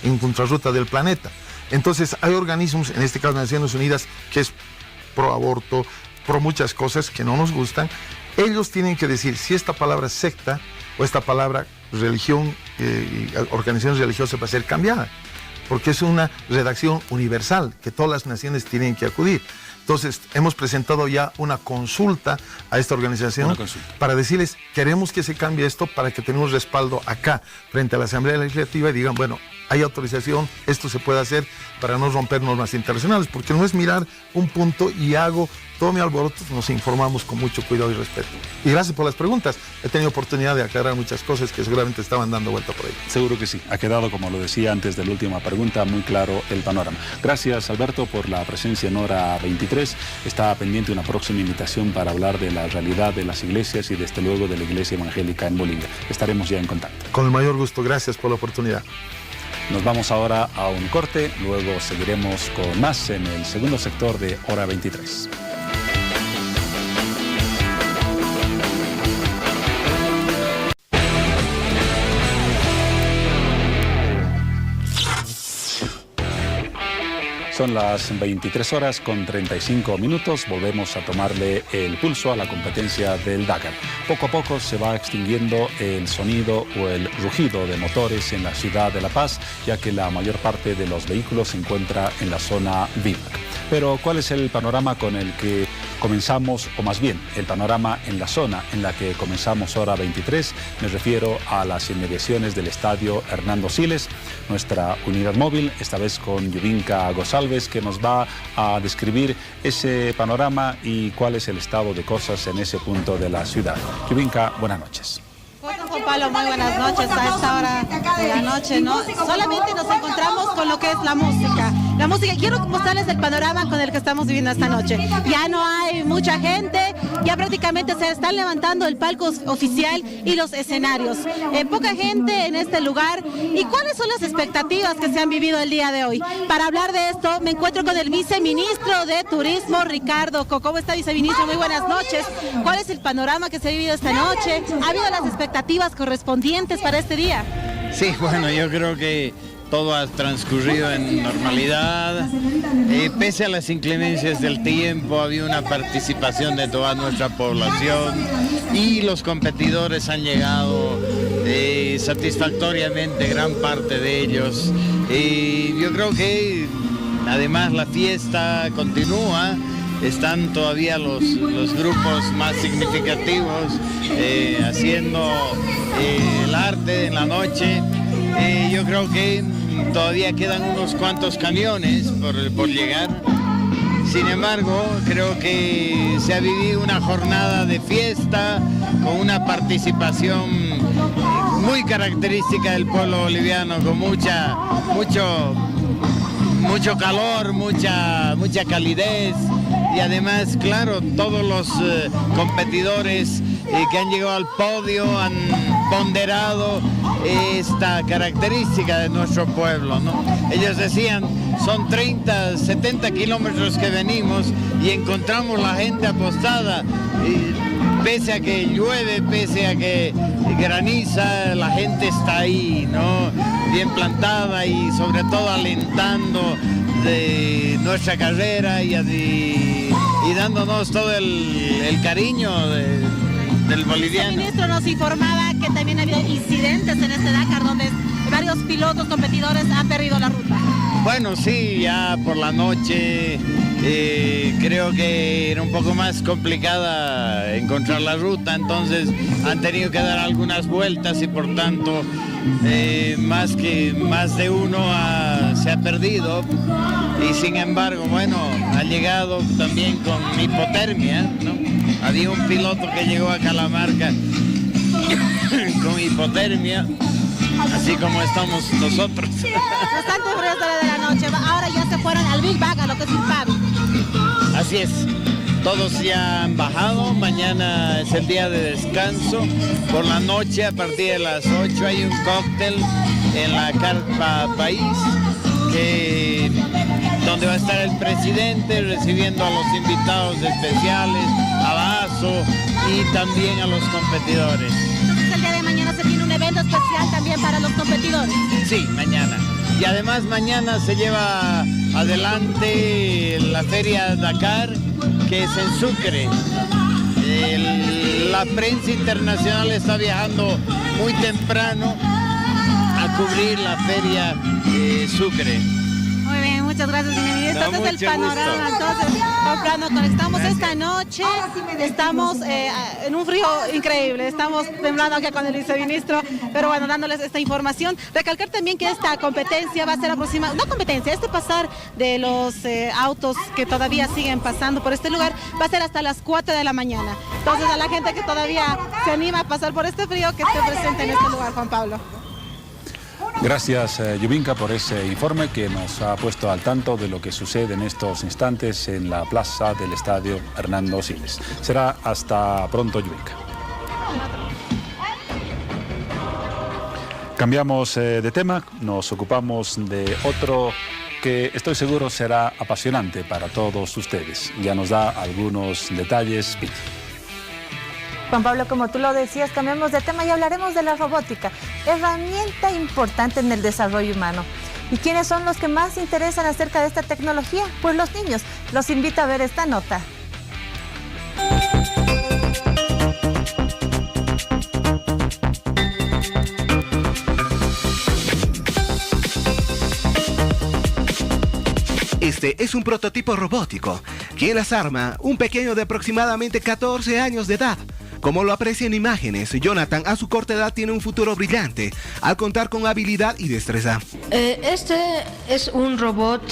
Speaker 5: en contrarruta del planeta. Entonces hay organismos, en este caso Naciones Unidas, que es pro aborto, pro muchas cosas que no nos gustan. Ellos tienen que decir si esta palabra secta o esta palabra religión, organización religiosa va a ser cambiada, porque es una redacción universal que todas las naciones tienen que acudir. Entonces, hemos presentado ya una consulta a esta organización para decirles, queremos que se cambie esto para que tengamos respaldo acá, frente a la Asamblea Legislativa, y digan, bueno, hay autorización, esto se puede hacer para no romper normas internacionales, porque no es mirar un punto y hago tome alborotos, nos informamos con mucho cuidado y respeto. Y gracias por las preguntas. He tenido oportunidad de aclarar muchas cosas que seguramente estaban dando vuelta por ahí.
Speaker 1: Seguro que sí. Ha quedado, como lo decía antes de la última pregunta, muy claro el panorama. Gracias, Alberto, por la presencia en Hora 23. Está pendiente una próxima invitación para hablar de la realidad de las iglesias y desde luego de la iglesia evangélica en Bolivia. Estaremos ya en contacto.
Speaker 5: Con el mayor gusto. Gracias por la oportunidad.
Speaker 1: Nos vamos ahora a un corte, luego seguiremos con más en el segundo sector de Hora 23. Son las 23 horas con 35 minutos. Volvemos a tomarle el pulso a la competencia del Dakar. Poco a poco se va extinguiendo el sonido o el rugido de motores en la ciudad de La Paz, ya que la mayor parte de los vehículos se encuentra en la zona Vivac. Pero ¿cuál es el panorama con el que comenzamos, o más bien el panorama en la zona en la que comenzamos Hora 23? Me refiero a las inmediaciones del estadio Hernando Siles. Nuestra unidad móvil, esta vez con Yubinka González, que nos va a describir ese panorama y cuál es el estado de cosas en ese punto de la ciudad. Yubinka, buenas noches.
Speaker 6: Juan Pablo, muy buenas noches. A esta hora de la noche, ¿no? Solamente nos encontramos con lo que es la música. La música, quiero mostrarles el panorama con el que estamos viviendo esta noche. Ya no hay mucha gente, ya prácticamente se están levantando el palco oficial y los escenarios. Poca gente en este lugar. ¿Y cuáles son las expectativas que se han vivido el día de hoy? Para hablar de esto, me encuentro con el viceministro de Turismo, Ricardo Co. ¿Cómo está, viceministro? Muy buenas noches. ¿Cuál es el panorama que se ha vivido esta noche? ¿Ha habido las expectativas correspondientes para este día?
Speaker 7: Sí, bueno, yo creo que todo ha transcurrido en normalidad. Pese a las inclemencias del tiempo, había una participación de toda nuestra población y los competidores han llegado satisfactoriamente, gran parte de ellos. Yo creo que además la fiesta continúa. Están todavía los grupos más significativos haciendo el arte en la noche. Yo creo que todavía quedan unos cuantos camiones por llegar. Sin embargo, creo que se ha vivido una jornada de fiesta con una participación muy característica del pueblo boliviano, con mucho calor, mucha calidez. Y además, claro, todos los competidores que han llegado al podio han ponderado esta característica de nuestro pueblo, ¿no? Ellos decían, son 70 kilómetros que venimos y encontramos la gente apostada. Pese a que llueve, pese a que graniza, la gente está ahí, ¿no? Bien plantada y sobre todo alentando de nuestra carrera y dándonos todo el cariño del boliviano.
Speaker 6: El ministro nos informaba que también ha habido incidentes en este Dakar donde varios pilotos competidores han perdido la ruta.
Speaker 7: Bueno, sí, ya por la noche creo que era un poco más complicada encontrar la ruta, entonces han tenido que dar algunas vueltas y por tanto más de uno se ha perdido. Y sin embargo, bueno, ha llegado también con hipotermia, ¿no? Había un piloto que llegó a Calamarca con hipotermia, así como estamos nosotros.
Speaker 6: Bastante frío de la noche, ahora ya se fueron al Big Bag, a lo que es Impact.
Speaker 7: Así es, todos ya han bajado, mañana es el día de descanso. Por la noche, a partir de las 8, hay un cóctel en la Carpa País, donde va a estar el presidente recibiendo a los invitados especiales, a Basso y también a los competidores.
Speaker 6: Entonces el día de mañana se tiene un evento especial también para los competidores.
Speaker 7: Sí, mañana. Y además mañana se lleva adelante la Feria Dakar, que es en Sucre. La prensa internacional está viajando muy temprano a cubrir la Feria Sucre.
Speaker 6: Muy bien, muchas Muchas gracias, bienvenido. Entonces el panorama, entonces, Juan Pablo, conectamos esta noche, estamos en un frío increíble, estamos temblando aquí con el viceministro, pero bueno, dándoles esta información. Recalcar también que esta competencia va a ser aproximadamente, no competencia, este pasar de los autos que todavía siguen pasando por este lugar, va a ser hasta las 4 de la mañana. Entonces a la gente que todavía se anima a pasar por este frío, que esté presente en este lugar, Juan Pablo.
Speaker 1: Gracias, Yubinka, por ese informe que nos ha puesto al tanto de lo que sucede en estos instantes en la plaza del Estadio Hernando Siles. Será hasta pronto, Yubinka. Cambiamos de tema, nos ocupamos de otro que estoy seguro será apasionante para todos ustedes. Ya nos da algunos detalles, Piti.
Speaker 3: Juan Pablo, como tú lo decías, cambiamos de tema y hablaremos de la robótica, herramienta importante en el desarrollo humano. ¿Y quiénes son los que más se interesan acerca de esta tecnología? Pues los niños. Los invito a ver esta nota.
Speaker 4: Este es un prototipo robótico. Quien las arma, un pequeño de aproximadamente 14 años de edad. Como lo aprecia en imágenes, Jonathan a su corta edad tiene un futuro brillante al contar con habilidad y destreza.
Speaker 8: Este es un robot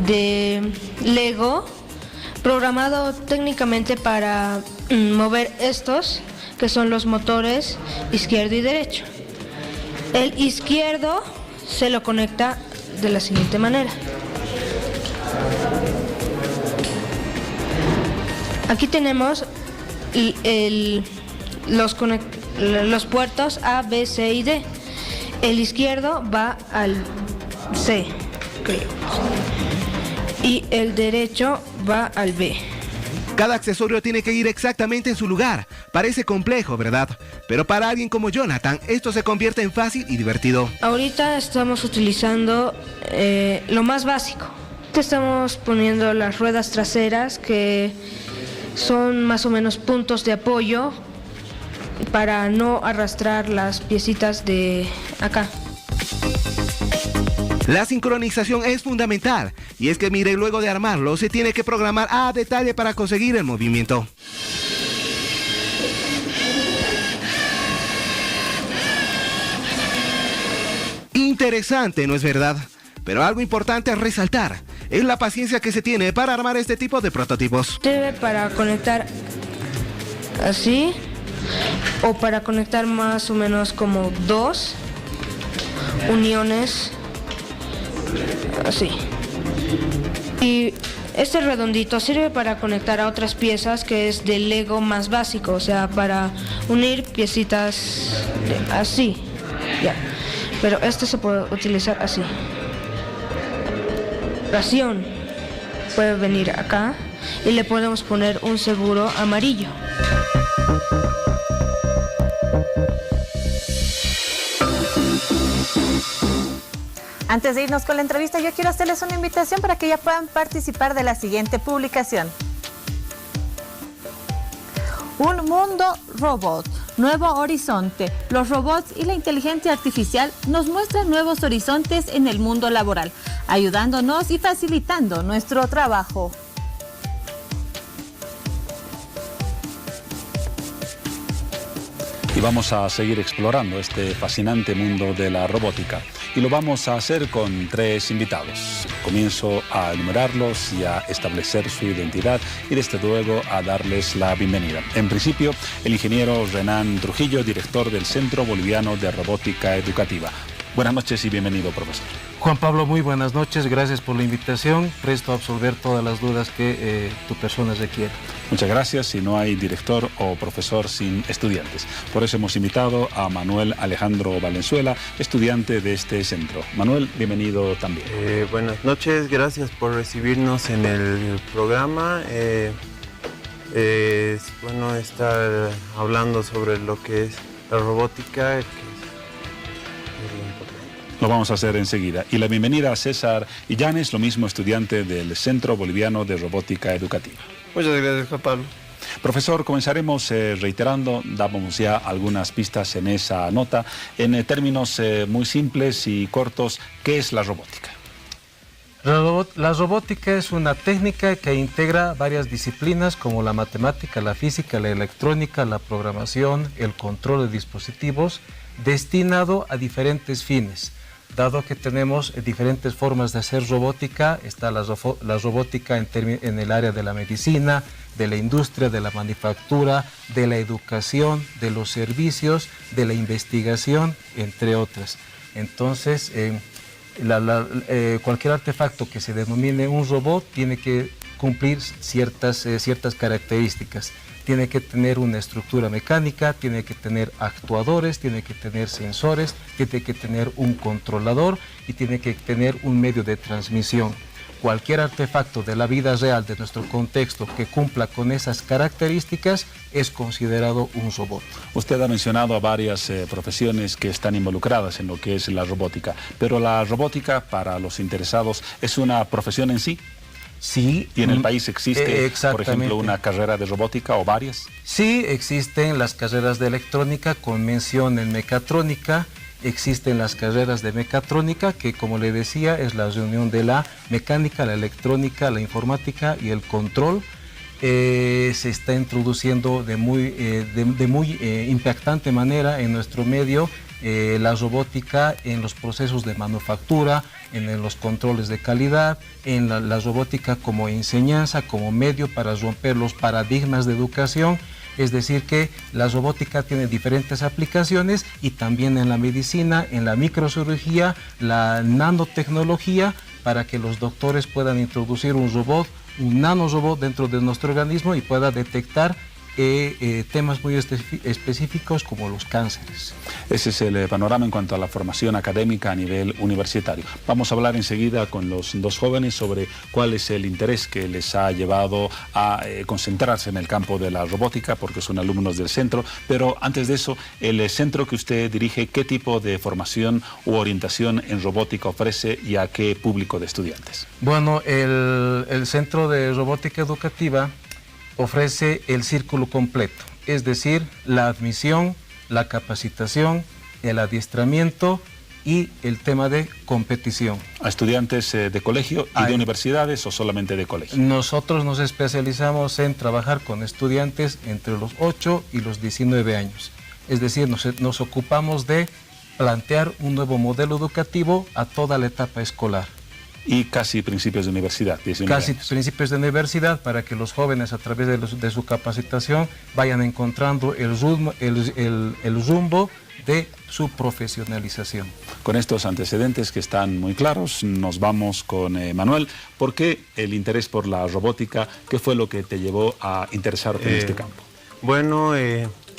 Speaker 8: de Lego programado técnicamente para mover estos, que son los motores izquierdo y derecho. El izquierdo se lo conecta de la siguiente manera. Aquí tenemos los puertos A, B, C y D. El izquierdo va al C, creo. Y el derecho va al B.
Speaker 4: Cada accesorio tiene que ir exactamente en su lugar. Parece complejo, ¿verdad? Pero para alguien como Jonathan, esto se convierte en fácil y divertido.
Speaker 8: Ahorita estamos utilizando lo más básico. Estamos poniendo las ruedas traseras, que son más o menos puntos de apoyo para no arrastrar las piecitas de acá.
Speaker 4: La sincronización es fundamental, y es que mire, luego de armarlo se tiene que programar a detalle para conseguir el movimiento. Interesante, ¿no es verdad? Pero algo importante a resaltar es la paciencia que se tiene para armar este tipo de prototipos.
Speaker 8: Sirve para conectar así, o para conectar más o menos como 2 uniones así. Y este redondito sirve para conectar a otras piezas, que es de Lego más básico, o sea, para unir piecitas así, ya. Pero este se puede utilizar así. Ración puede venir acá y le podemos poner un seguro amarillo.
Speaker 3: Antes de irnos con la entrevista, yo quiero hacerles una invitación para que ya puedan participar de la siguiente publicación. Un mundo robot, nuevo horizonte. Los robots y la inteligencia artificial nos muestran nuevos horizontes en el mundo laboral, ayudándonos y facilitando nuestro trabajo.
Speaker 1: Y vamos a seguir explorando este fascinante mundo de la robótica. Y lo vamos a hacer con 3 invitados. Comienzo a enumerarlos y a establecer su identidad y desde luego a darles la bienvenida. En principio, el ingeniero Renan Trujillo, director del Centro Boliviano de Robótica Educativa. Buenas noches y bienvenido, profesor.
Speaker 9: Juan Pablo, muy buenas noches, gracias por la invitación, presto a absolver todas las dudas que tu persona requiera.
Speaker 1: Muchas gracias, y no hay director o profesor sin estudiantes. Por eso hemos invitado a Manuel Alejandro Valenzuela, estudiante de este centro. Manuel, bienvenido también.
Speaker 10: Buenas noches, gracias por recibirnos en el programa. Es bueno estar hablando sobre lo que es la robótica,
Speaker 1: Lo vamos a hacer enseguida. Y la bienvenida a César Illanes, lo mismo estudiante del Centro Boliviano de Robótica Educativa.
Speaker 10: Muchas gracias, Juan Pablo.
Speaker 1: Profesor, comenzaremos reiterando, dábamos ya algunas pistas en esa nota. En términos muy simples y cortos, ¿qué es la robótica?
Speaker 9: La robótica es una técnica que integra varias disciplinas como la matemática, la física, la electrónica, la programación, el control de dispositivos, destinado a diferentes fines. Dado que tenemos diferentes formas de hacer robótica, está la robótica en el área de la medicina, de la industria, de la manufactura, de la educación, de los servicios, de la investigación, entre otras. Entonces, cualquier artefacto que se denomine un robot tiene que cumplir ciertas características. Tiene que tener una estructura mecánica, tiene que tener actuadores, tiene que tener sensores, tiene que tener un controlador y tiene que tener un medio de transmisión. Cualquier artefacto de la vida real, de nuestro contexto, que cumpla con esas características, es considerado un robot.
Speaker 1: Usted ha mencionado a varias profesiones que están involucradas en lo que es la robótica, pero la robótica, para los interesados, ¿es una profesión en sí?
Speaker 9: Sí.
Speaker 1: ¿Y en el país existe, por ejemplo, una carrera de robótica o varias?
Speaker 9: Sí, existen las carreras de electrónica con mención en mecatrónica. Existen las carreras de mecatrónica, que como le decía, es la reunión de la mecánica, la electrónica, la informática y el control. Se está introduciendo de muy impactante manera en nuestro medio la robótica en los procesos de manufactura, en los controles de calidad, en la robótica como enseñanza, como medio para romper los paradigmas de educación. Es decir que la robótica tiene diferentes aplicaciones y también en la medicina, en la microcirugía, la nanotecnología, para que los doctores puedan introducir un nanorobot dentro de nuestro organismo y pueda detectar temas muy específicos como los cánceres.
Speaker 1: Ese es el panorama en cuanto a la formación académica a nivel universitario. Vamos a hablar enseguida con los dos jóvenes sobre cuál es el interés que les ha llevado a concentrarse en el campo de la robótica, porque son alumnos del centro, pero antes de eso, el centro que usted dirige, ¿qué tipo de formación u orientación en robótica ofrece y a qué público de estudiantes?
Speaker 9: Bueno, el Centro de Robótica Educativa ofrece el círculo completo, es decir, la admisión, la capacitación, el adiestramiento y el tema de competición.
Speaker 1: ¿A estudiantes de colegio y de universidades o solamente de colegio?
Speaker 9: Nosotros nos especializamos en trabajar con estudiantes entre los 8 y los 19 años. Es decir, nos ocupamos de plantear un nuevo modelo educativo a toda la etapa escolar.
Speaker 1: Y casi principios de universidad.
Speaker 9: Casi principios de universidad, para que los jóvenes a través de su capacitación vayan encontrando el rumbo de su profesionalización.
Speaker 1: Con estos antecedentes que están muy claros, nos vamos con Manuel. ¿Por qué el interés por la robótica? ¿Qué fue lo que te llevó a interesarte en este campo?
Speaker 10: Bueno,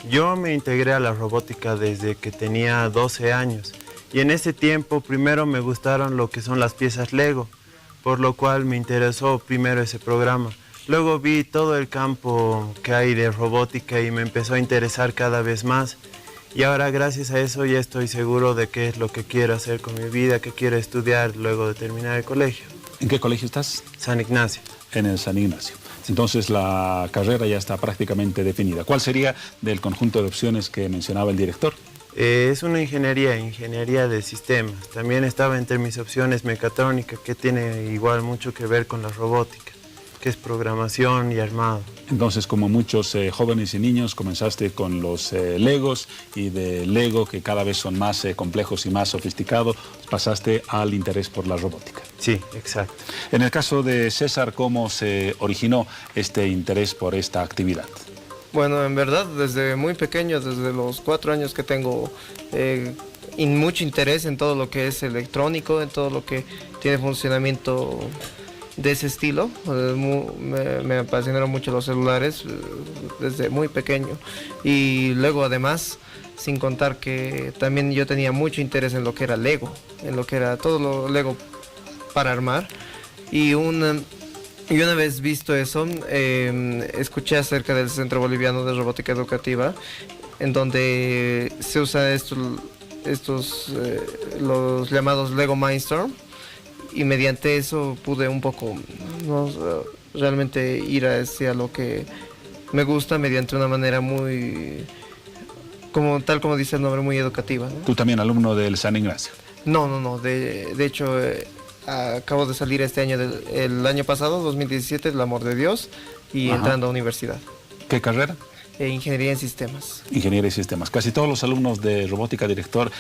Speaker 10: yo me integré a la robótica desde que tenía 12 años. Y en ese tiempo primero me gustaron lo que son las piezas Lego, por lo cual me interesó primero ese programa. Luego vi todo el campo que hay de robótica y me empezó a interesar cada vez más. Y ahora gracias a eso ya estoy seguro de qué es lo que quiero hacer con mi vida, qué quiero estudiar luego de terminar el colegio.
Speaker 1: ¿En qué colegio estás?
Speaker 10: San Ignacio.
Speaker 1: En el San Ignacio. Entonces la carrera ya está prácticamente definida. ¿Cuál sería del conjunto de opciones que mencionaba el director?
Speaker 10: Es una ingeniería de sistemas. También estaba entre mis opciones mecatrónica, que tiene igual mucho que ver con la robótica, que es programación y armado.
Speaker 1: Entonces, como muchos jóvenes y niños, comenzaste con los Legos y de Lego, que cada vez son más complejos y más sofisticados, pasaste al interés por la robótica.
Speaker 10: Sí, exacto.
Speaker 1: En el caso de César, ¿cómo se originó este interés por esta actividad?
Speaker 11: Bueno, en verdad, desde muy pequeño, desde los 4 años que tengo mucho interés en todo lo que es electrónico, en todo lo que tiene funcionamiento de ese estilo. Me apasionaron mucho los celulares desde muy pequeño. Y luego además, sin contar que también yo tenía mucho interés en lo que era Lego, en lo que era todo lo Lego para armar. Y una vez visto eso, escuché acerca del Centro Boliviano de Robótica Educativa, en donde se usa los llamados Lego Mindstorm, y mediante eso pude un poco realmente ir hacia lo que me gusta mediante una manera muy, tal como dice el nombre, muy educativa, ¿no?
Speaker 1: ¿Tú también alumno del San Ignacio?
Speaker 11: No, de hecho acabo de salir este año, el año pasado, 2017, El Amor de Dios, y entrando a universidad.
Speaker 1: ¿Qué carrera?
Speaker 11: Ingeniería en sistemas.
Speaker 1: Ingeniería en sistemas. Casi todos los alumnos de robótica, director,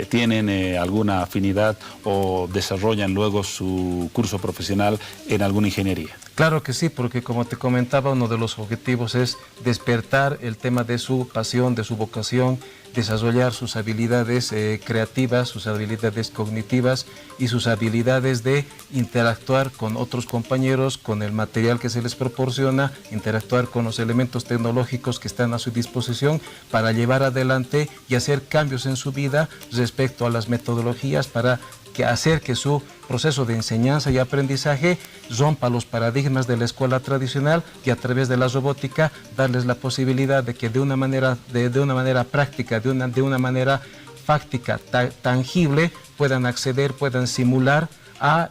Speaker 1: tienen alguna afinidad o desarrollan luego su curso profesional en alguna ingeniería.
Speaker 9: Claro que sí, porque como te comentaba, uno de los objetivos es despertar el tema de su pasión, de su vocación, desarrollar sus habilidades creativas, sus habilidades cognitivas y sus habilidades de interactuar con otros compañeros, con el material que se les proporciona, interactuar con los elementos tecnológicos que están a su disposición para llevar adelante y hacer cambios en su vida respecto a las metodologías para hacer que su proceso de enseñanza y aprendizaje rompa los paradigmas de la escuela tradicional y a través de la robótica darles la posibilidad de que de una manera práctica, de una manera fáctica, tangible, puedan acceder, puedan simular a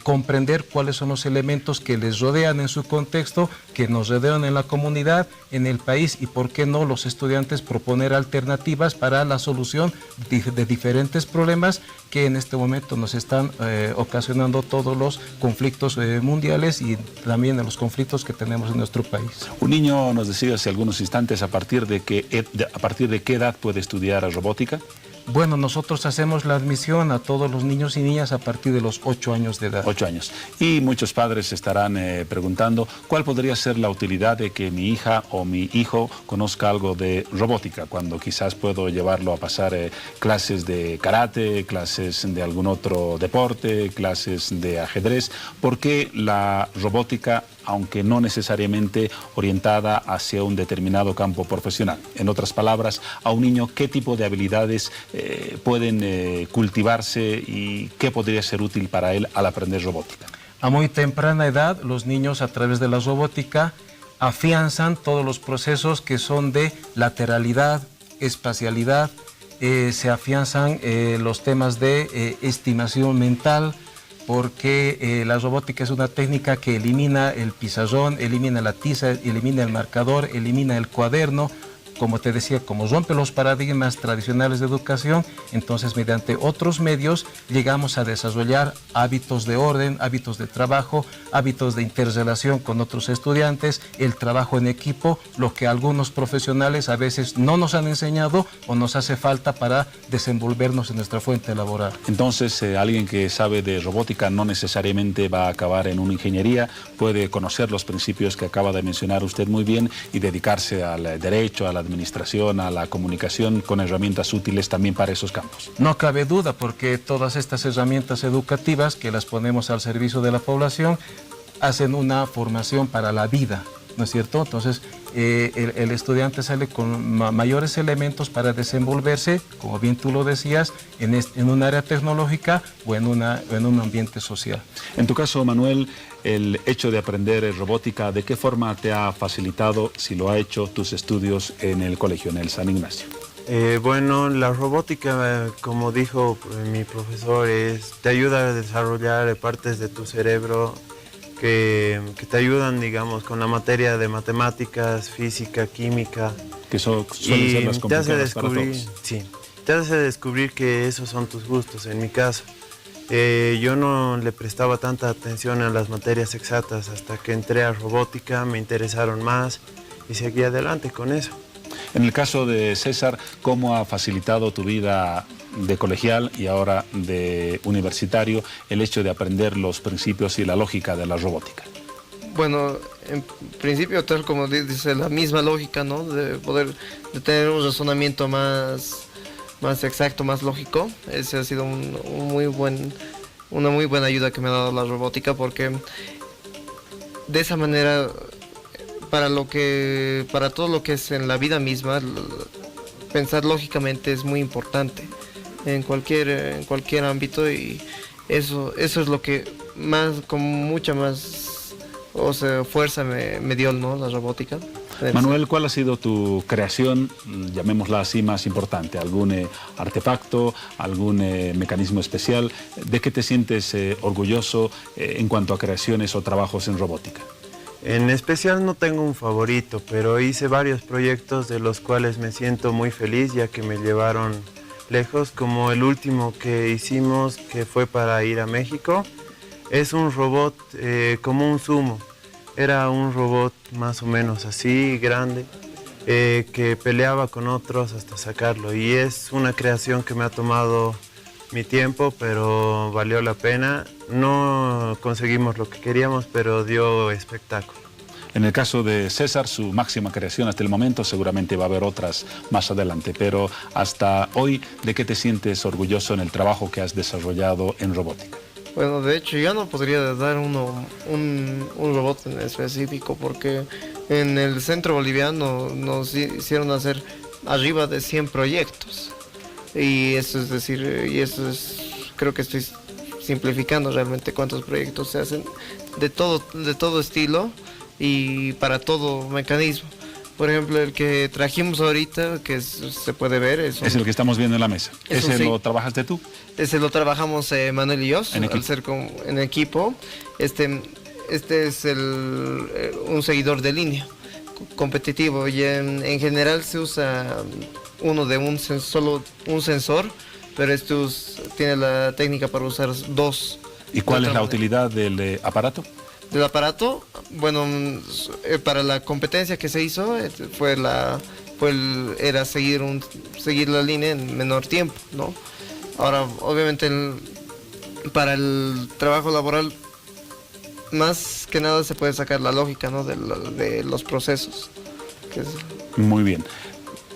Speaker 9: comprender cuáles son los elementos que les rodean en su contexto, que nos rodean en la comunidad, en el país, y por qué no los estudiantes proponer alternativas para la solución de diferentes problemas que en este momento nos están ocasionando todos los conflictos mundiales y también en los conflictos que tenemos en nuestro país.
Speaker 1: Un niño, nos decía hace algunos instantes, ¿a partir de qué edad puede estudiar robótica?
Speaker 9: Bueno, nosotros hacemos la admisión a todos los niños y niñas a partir de los 8 años de edad.
Speaker 1: 8 años. Y muchos padres estarán preguntando cuál podría ser la utilidad de que mi hija o mi hijo conozca algo de robótica, cuando quizás puedo llevarlo a pasar clases de karate, clases de algún otro deporte, clases de ajedrez. ¿Por qué la robótica, aunque no necesariamente orientada hacia un determinado campo profesional? En otras palabras, a un niño, ¿qué tipo de habilidades pueden cultivarse y qué podría ser útil para él al aprender robótica?
Speaker 9: A muy temprana edad, los niños a través de la robótica afianzan todos los procesos que son de lateralidad, espacialidad, se afianzan los temas de estimación mental, porque la robótica es una técnica que elimina el pizarrón, elimina la tiza, elimina el marcador, elimina el cuaderno. Como te decía, como rompe los paradigmas tradicionales de educación, entonces mediante otros medios llegamos a desarrollar hábitos de orden, hábitos de trabajo, hábitos de interrelación con otros estudiantes, el trabajo en equipo, lo que algunos profesionales a veces no nos han enseñado o nos hace falta para desenvolvernos en nuestra fuente laboral.
Speaker 1: Entonces, alguien que sabe de robótica no necesariamente va a acabar en una ingeniería, puede conocer los principios que acaba de mencionar usted muy bien y dedicarse al derecho, a la administración, a la comunicación, con herramientas útiles también para esos campos.
Speaker 9: No cabe duda, porque todas estas herramientas educativas que las ponemos al servicio de la población hacen una formación para la vida, ¿no es cierto? Entonces, el estudiante sale con mayores elementos para desenvolverse, como bien tú lo decías, en un área tecnológica o en un ambiente social.
Speaker 1: En tu caso, Manuel, el hecho de aprender robótica, ¿de qué forma te ha facilitado, si lo ha hecho, tus estudios en el colegio, en el San Ignacio?
Speaker 10: Bueno, la robótica, como dijo mi profesor, te ayuda a desarrollar partes de tu cerebro que te ayudan, digamos, con la materia de matemáticas, física, química.
Speaker 1: Que suelen ser las complicadas para todos.
Speaker 10: Sí, te hace descubrir que esos son tus gustos. En mi caso, yo no le prestaba tanta atención a las materias exactas hasta que entré a robótica, me interesaron más y seguí adelante con eso.
Speaker 1: En el caso de César, ¿cómo ha facilitado tu vida de colegial y ahora de universitario el hecho de aprender los principios y la lógica de la robótica?
Speaker 11: Bueno, en principio, tal como dice, la misma lógica, ¿no? De tener un razonamiento más exacto, más lógico. Ese ha sido una muy buena ayuda que me ha dado la robótica, porque de esa manera, para todo lo que es en la vida misma, pensar lógicamente es muy importante en cualquier ámbito, y eso es lo que con mucha más fuerza me dio, ¿no?, la robótica.
Speaker 1: Manuel, ¿cuál ha sido tu creación, llamémosla así, más importante? ¿Algún artefacto, algún mecanismo especial? ¿De qué te sientes orgulloso en cuanto a creaciones o trabajos en robótica?
Speaker 10: En especial no tengo un favorito, pero hice varios proyectos de los cuales me siento muy feliz, ya que me llevaron lejos, como el último que hicimos, que fue para ir a México. Es un robot como un sumo. Era un robot más o menos así, grande, que peleaba con otros hasta sacarlo. Y es una creación que me ha tomado mi tiempo, pero valió la pena. No conseguimos lo que queríamos, pero dio espectáculo.
Speaker 1: En el caso de César, su máxima creación hasta el momento, seguramente va a haber otras más adelante, pero hasta hoy, ¿de qué te sientes orgulloso en el trabajo que has desarrollado en robótica?
Speaker 11: Bueno, de hecho yo no podría dar un robot en específico, porque en el centro boliviano nos hicieron hacer arriba de 100 proyectos. Y eso es decir, creo que estoy simplificando realmente cuántos proyectos se hacen de todo estilo y para todo mecanismo. Por ejemplo, el que trajimos ahorita, que se puede ver... Es
Speaker 1: el que estamos viendo en la mesa. ¿Ese sí lo trabajaste tú?
Speaker 11: Ese lo trabajamos Manuel y yo, al ser en equipo. Este es un seguidor de línea competitivo, y en general se usa solo un sensor, pero tiene la técnica para usar dos.
Speaker 1: ¿Y cuál es la utilidad del aparato?
Speaker 11: Del aparato, bueno, para la competencia que se hizo era seguir la línea en menor tiempo, ¿no? Ahora, obviamente, para el trabajo laboral, más que nada se puede sacar la lógica, ¿no?, de los procesos.
Speaker 1: Muy bien.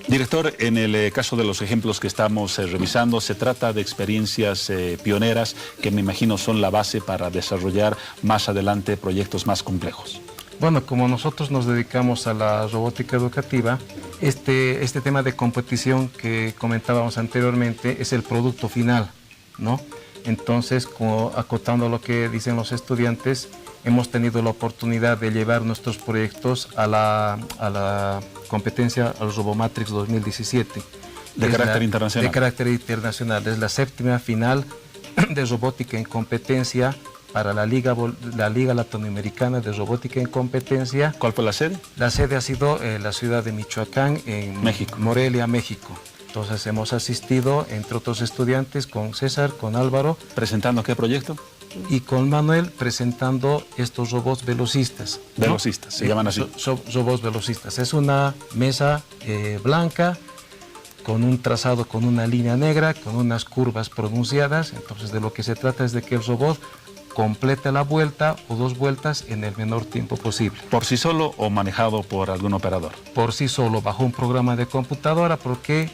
Speaker 1: Director, en el caso de los ejemplos que estamos revisando, se trata de experiencias pioneras que me imagino son la base para desarrollar más adelante proyectos más complejos.
Speaker 9: Bueno, como nosotros nos dedicamos a la robótica educativa, este tema de competición que comentábamos anteriormente es el producto final, ¿no? Entonces, acotando lo que dicen los estudiantes, hemos tenido la oportunidad de llevar nuestros proyectos a la competencia al Robomatrix 2017.
Speaker 1: ¿De carácter internacional?
Speaker 9: De carácter internacional. Es la 7ª final de robótica en competencia para la Liga Latinoamericana de Robótica en Competencia.
Speaker 1: ¿Cuál fue la sede?
Speaker 9: La sede ha sido la ciudad de Michoacán, en
Speaker 1: México.
Speaker 9: Morelia, México. Entonces hemos asistido, entre otros estudiantes, con César, con Álvaro.
Speaker 1: ¿Presentando qué proyecto?
Speaker 9: Y con Manuel presentando estos robots velocistas, ¿no?
Speaker 1: Velocistas, se llaman así.
Speaker 9: Robots velocistas. Es una mesa blanca con un trazado, con una línea negra, con unas curvas pronunciadas. Entonces de lo que se trata es de que el robot complete la vuelta o 2 vueltas en el menor tiempo posible.
Speaker 1: ¿Por sí solo o manejado por algún operador?
Speaker 9: Por sí solo, bajo un programa de computadora, porque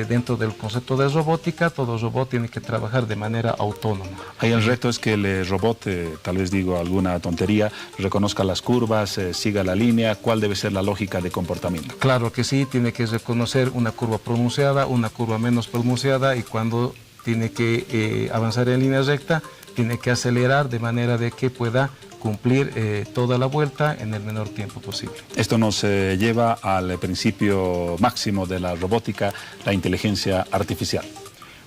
Speaker 9: dentro del concepto de robótica, todo robot tiene que trabajar de manera autónoma.
Speaker 1: Ahí el reto es que el robot, tal vez digo alguna tontería, reconozca las curvas, siga la línea. ¿Cuál debe ser la lógica de comportamiento?
Speaker 9: Claro que sí, tiene que reconocer una curva pronunciada, una curva menos pronunciada, y cuando tiene que avanzar en línea recta, tiene que acelerar de manera de que pueda cumplir toda la vuelta en el menor tiempo posible.
Speaker 1: Esto nos lleva al principio máximo de la robótica, la inteligencia artificial.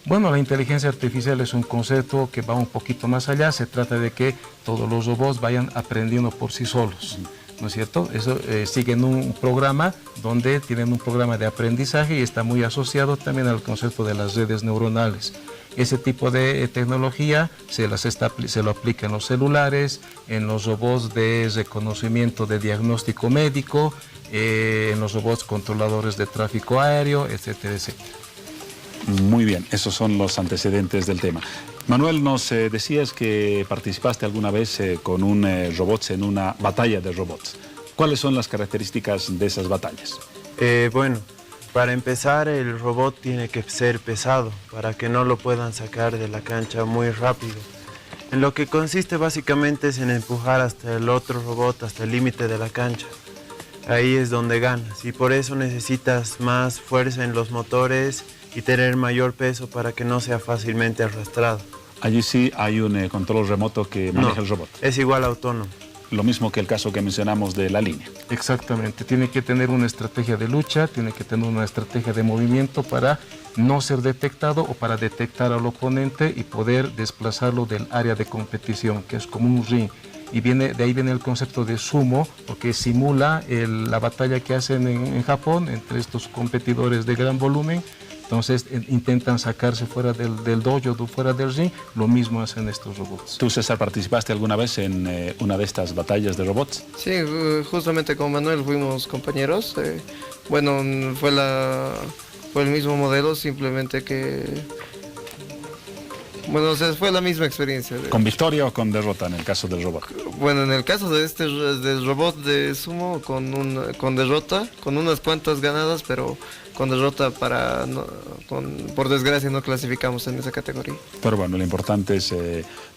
Speaker 9: Bueno, la inteligencia artificial es un concepto que va un poquito más allá. Se trata de que todos los robots vayan aprendiendo por sí solos, ¿no es cierto? Eso siguen un programa donde tienen un programa de aprendizaje y está muy asociado también al concepto de las redes neuronales. Ese tipo de tecnología se lo aplica en los celulares, en los robots de reconocimiento de diagnóstico médico, en los robots controladores de tráfico aéreo, etcétera, etcétera.
Speaker 1: Muy bien, esos son los antecedentes del tema. Manuel, nos decías que participaste alguna vez con un robot en una batalla de robots. ¿Cuáles son las características de esas batallas?
Speaker 10: Bueno, para empezar, el robot tiene que ser pesado para que no lo puedan sacar de la cancha muy rápido. En lo que consiste básicamente es en empujar hasta el otro robot, hasta el límite de la cancha. Ahí es donde ganas, y por eso necesitas más fuerza en los motores y tener mayor peso para que no sea fácilmente arrastrado.
Speaker 1: Allí sí hay un control remoto que maneja el robot.
Speaker 10: Es igual autónomo.
Speaker 1: Lo mismo que el caso que mencionamos de la línea.
Speaker 9: Exactamente, tiene que tener una estrategia de lucha, tiene que tener una estrategia de movimiento para no ser detectado o para detectar al oponente y poder desplazarlo del área de competición, que es como un ring. Y de ahí viene el concepto de sumo, porque simula la batalla que hacen en Japón entre estos competidores de gran volumen, Entonces intentan sacarse fuera del dojo, fuera del ring, lo mismo hacen estos robots.
Speaker 1: ¿Tú, César, participaste alguna vez en una de estas batallas de robots?
Speaker 11: Sí, justamente con Manuel fuimos compañeros. Bueno, fue el mismo modelo, simplemente que... Bueno, o sea, fue la misma experiencia.
Speaker 1: ¿Con victoria o con derrota en el caso del robot?
Speaker 11: Bueno, en el caso de del robot de sumo, con derrota, con unas cuantas ganadas, pero con derrota por desgracia no clasificamos en esa categoría.
Speaker 1: Pero bueno, lo importante es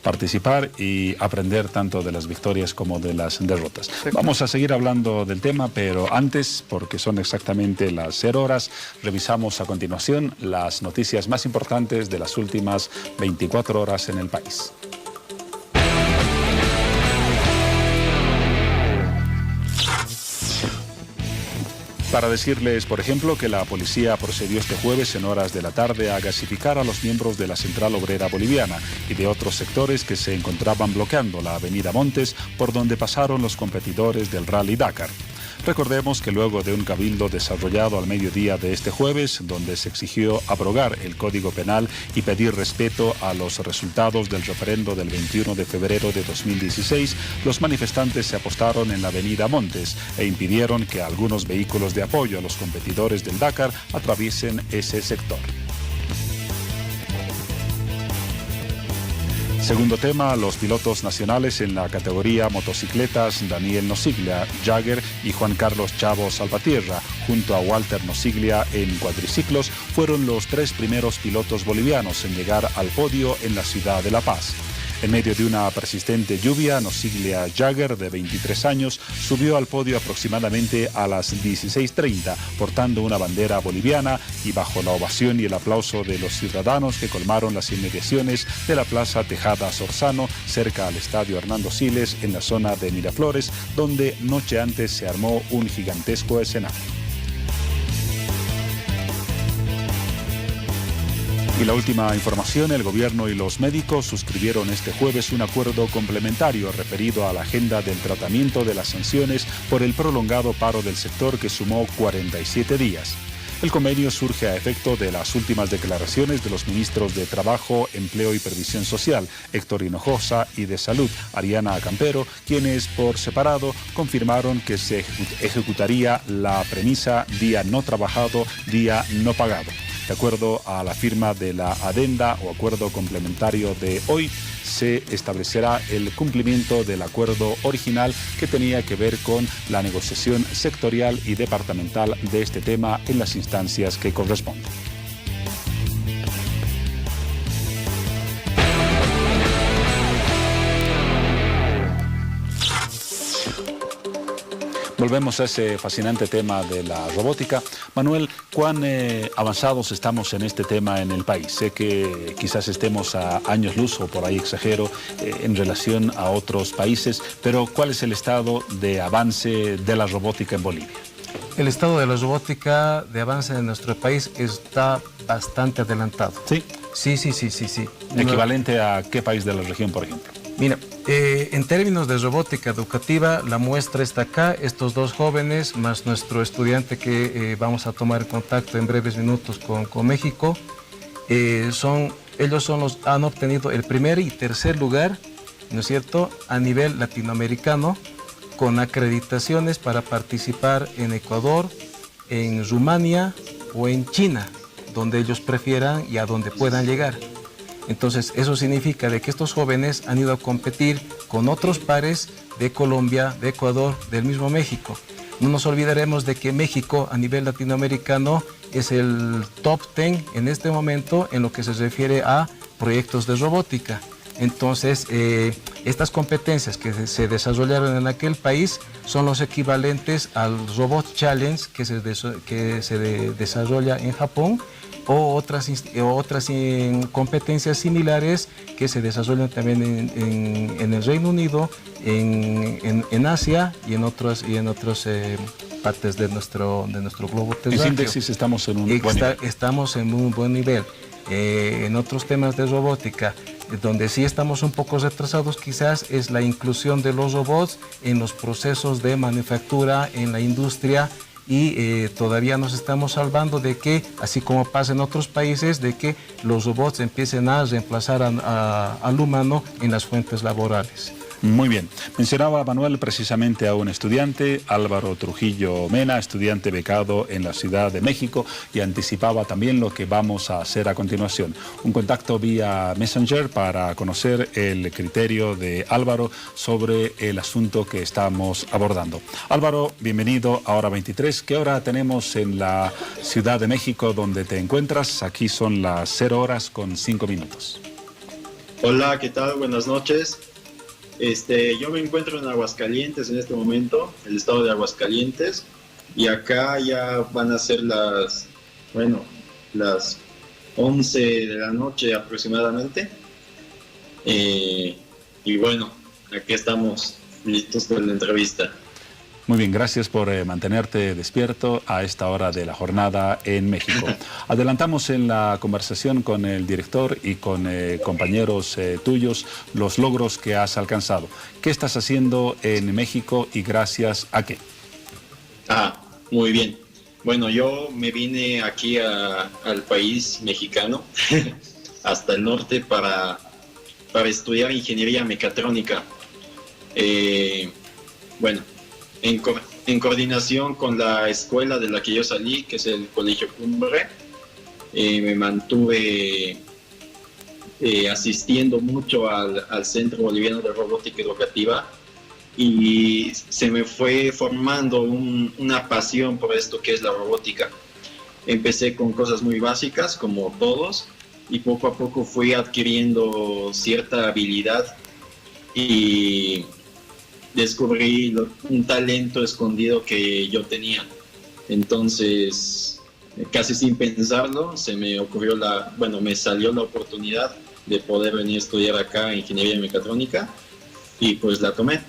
Speaker 1: participar y aprender tanto de las victorias como de las derrotas. Vamos a seguir hablando del tema, pero antes, porque son exactamente las 0 horas, revisamos a continuación las noticias más importantes de las últimas 24 horas en el país. Para decirles, por ejemplo, que la policía procedió este jueves en horas de la tarde a gasificar a los miembros de la Central Obrera Boliviana y de otros sectores que se encontraban bloqueando la avenida Montes, por donde pasaron los competidores del Rally Dakar. Recordemos que luego de un cabildo desarrollado al mediodía de este jueves, donde se exigió abrogar el Código Penal y pedir respeto a los resultados del referendo del 21 de febrero de 2016, los manifestantes se apostaron en la avenida Montes e impidieron que algunos vehículos de apoyo a los competidores del Dakar atraviesen ese sector. Segundo tema, los pilotos nacionales en la categoría motocicletas Daniel Nosiglia Jagger y Juan Carlos Chavo Salvatierra, junto a Walter Nosiglia en cuadriciclos, fueron los 3 primeros pilotos bolivianos en llegar al podio en la ciudad de La Paz. En medio de una persistente lluvia, Nosiglia Jagger, de 23 años, subió al podio aproximadamente a las 16:30, portando una bandera boliviana y bajo la ovación y el aplauso de los ciudadanos que colmaron las inmediaciones de la Plaza Tejada Sorzano, cerca al Estadio Hernando Siles, en la zona de Miraflores, donde noche antes se armó un gigantesco escenario. Y la última información, el gobierno y los médicos suscribieron este jueves un acuerdo complementario referido a la agenda del tratamiento de las sanciones por el prolongado paro del sector que sumó 47 días. El convenio surge a efecto de las últimas declaraciones de los ministros de Trabajo, Empleo y Previsión Social, Héctor Hinojosa, y de Salud, Ariana Campero, quienes por separado confirmaron que se ejecutaría la premisa día no trabajado, día no pagado. De acuerdo a la firma de la adenda o acuerdo complementario de hoy, se establecerá el cumplimiento del acuerdo original que tenía que ver con la negociación sectorial y departamental de este tema en las instancias que corresponden. Volvemos a ese fascinante tema de la robótica. Manuel, ¿cuán avanzados estamos en este tema en el país? Sé que quizás estemos a años luz, o por ahí exagero, en relación a otros países, pero ¿cuál es el estado de avance de la robótica en Bolivia?
Speaker 9: El estado de la robótica de avance en nuestro país está bastante adelantado.
Speaker 1: ¿Sí?
Speaker 9: Sí.
Speaker 1: ¿Equivalente a qué país de la región, por ejemplo?
Speaker 9: Mira, en términos de robótica educativa, la muestra está acá. Estos 2 jóvenes, más nuestro estudiante que vamos a tomar contacto en breves minutos con México, han obtenido el primer y tercer lugar, ¿no es cierto?, a nivel latinoamericano, con acreditaciones para participar en Ecuador, en Rumania o en China, donde ellos prefieran y a donde puedan llegar. Entonces, eso significa de que estos jóvenes han ido a competir con otros pares de Colombia, de Ecuador, del mismo México. No nos olvidaremos de que México a nivel latinoamericano es el top 10 en este momento en lo que se refiere a proyectos de robótica. Entonces, estas competencias que se desarrollaron en aquel país son los equivalentes al Robot Challenge que se desarrolla en Japón, o otras competencias similares que se desarrollan también en el Reino Unido, en Asia y en otras partes de nuestro globo terráqueo.
Speaker 1: En síntesis, estamos en un buen nivel.
Speaker 9: Estamos en un buen nivel. En otros temas de robótica, donde sí estamos un poco retrasados quizás, es la inclusión de los robots en los procesos de manufactura, en la industria, y todavía nos estamos salvando de que, así como pasa en otros países, de que los robots empiecen a reemplazar al humano en las fuentes laborales.
Speaker 1: Muy bien. Mencionaba Manuel precisamente a un estudiante, Álvaro Trujillo Mena, estudiante becado en la Ciudad de México, y anticipaba también lo que vamos a hacer a continuación. Un contacto vía Messenger para conocer el criterio de Álvaro sobre el asunto que estamos abordando. Álvaro, bienvenido a Hora 23. ¿Qué hora tenemos en la Ciudad de México donde te encuentras? Aquí son las 0 horas con 5 minutos.
Speaker 12: Hola, ¿qué tal? Buenas noches. Yo me encuentro en Aguascalientes en este momento, el estado de Aguascalientes, y acá ya van a ser las 11 de la noche aproximadamente. Y bueno, aquí estamos listos para la entrevista.
Speaker 1: Muy bien, gracias por mantenerte despierto a esta hora de la jornada en México. Adelantamos en la conversación con el director y con compañeros tuyos los logros que has alcanzado. ¿Qué estás haciendo en México y gracias a qué?
Speaker 12: Muy bien. Bueno, yo me vine aquí al país mexicano, hasta el norte, para estudiar ingeniería mecatrónica. En coordinación con la escuela de la que yo salí, que es el Colegio Cumbre, me mantuve asistiendo mucho al Centro Boliviano de Robótica Educativa, y se me fue formando una pasión por esto que es la robótica. Empecé con cosas muy básicas, como todos, y poco a poco fui adquiriendo cierta habilidad y descubrí un talento escondido que yo tenía. Entonces, casi sin pensarlo, se me ocurrió me salió la oportunidad de poder venir a estudiar acá ingeniería mecatrónica, y pues la tomé.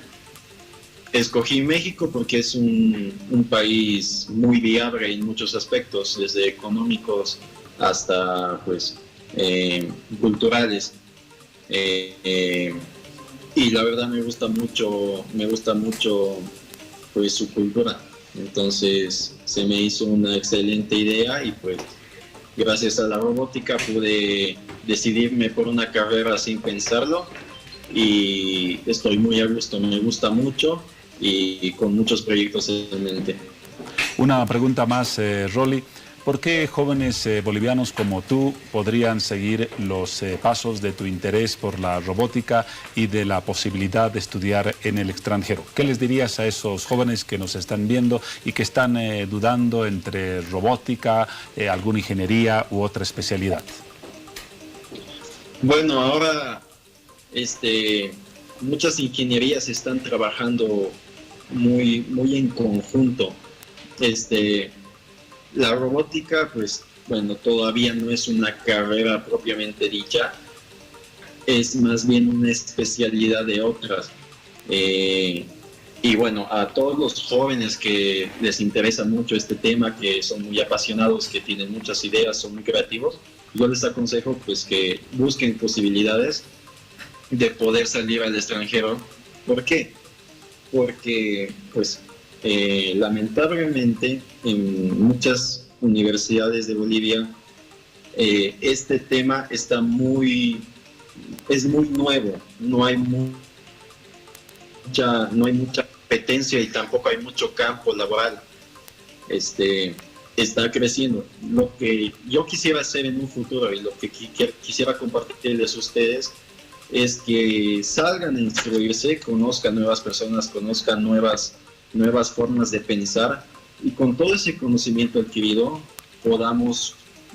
Speaker 12: Escogí México porque es un país muy viable en muchos aspectos, desde económicos hasta culturales. Y la verdad me gusta mucho pues su cultura. Entonces se me hizo una excelente idea, y pues gracias a la robótica pude decidirme por una carrera sin pensarlo, y estoy muy a gusto, me gusta mucho y con muchos proyectos en mente.
Speaker 1: Una pregunta más, Rolly. ¿Por qué jóvenes bolivianos como tú podrían seguir los pasos de tu interés por la robótica y de la posibilidad de estudiar en el extranjero? ¿Qué les dirías a esos jóvenes que nos están viendo y que están dudando entre robótica, alguna ingeniería u otra especialidad?
Speaker 12: Bueno, ahora muchas ingenierías están trabajando muy en conjunto. La robótica, todavía no es una carrera propiamente dicha, es más bien una especialidad de otras. Y bueno, a todos los jóvenes que les interesa mucho este tema, que son muy apasionados, que tienen muchas ideas, son muy creativos, yo les aconsejo que busquen posibilidades de poder salir al extranjero. ¿Por qué? Porque lamentablemente en muchas universidades de Bolivia este tema es muy nuevo, no hay mucha competencia y tampoco hay mucho campo laboral. Está creciendo. Lo que yo quisiera hacer en un futuro, y lo que quisiera compartirles a ustedes, es que salgan a instruirse, conozcan nuevas personas, conozcan nuevas formas de pensar, y con todo ese conocimiento adquirido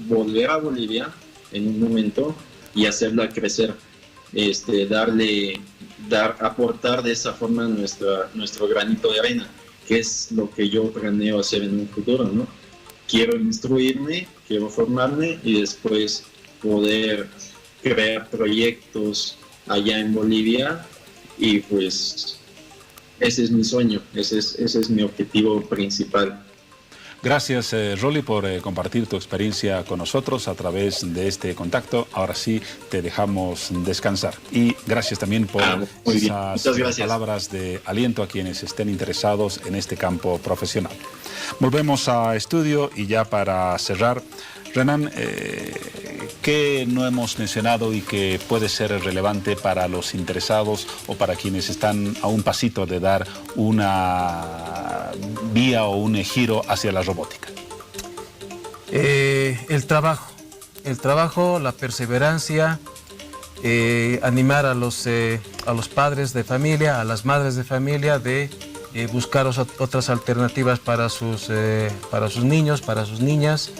Speaker 12: volver a Bolivia en un momento y hacerla crecer, aportar de esa forma nuestro granito de arena, que es lo que yo planeo hacer en un futuro, ¿no? Quiero instruirme, quiero formarme y después poder crear proyectos allá en Bolivia, y pues ese es mi sueño, ese es mi objetivo principal.
Speaker 1: Gracias, Rolly, por compartir tu experiencia con nosotros a través de este contacto. Ahora sí, te dejamos descansar. Y gracias también por esas palabras de aliento a quienes estén interesados en este campo profesional. Volvemos a estudio y ya para cerrar, Renan, ¿qué no hemos mencionado y que puede ser relevante para los interesados o para quienes están a un pasito de dar una vía o un giro hacia la robótica?
Speaker 9: El trabajo, la perseverancia, animar a los padres de familia, a las madres de familia de buscar otras alternativas para sus niños, para sus niñas.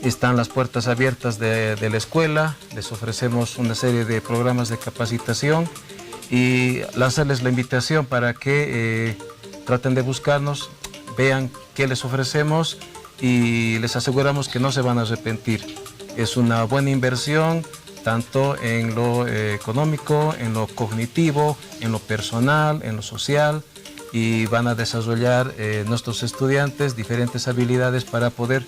Speaker 9: Están las puertas abiertas de la escuela, les ofrecemos una serie de programas de capacitación y lanzarles la invitación para que traten de buscarnos, vean qué les ofrecemos y les aseguramos que no se van a arrepentir. Es una buena inversión, tanto en lo económico, en lo cognitivo, en lo personal, en lo social, y van a desarrollar nuestros estudiantes diferentes habilidades para poder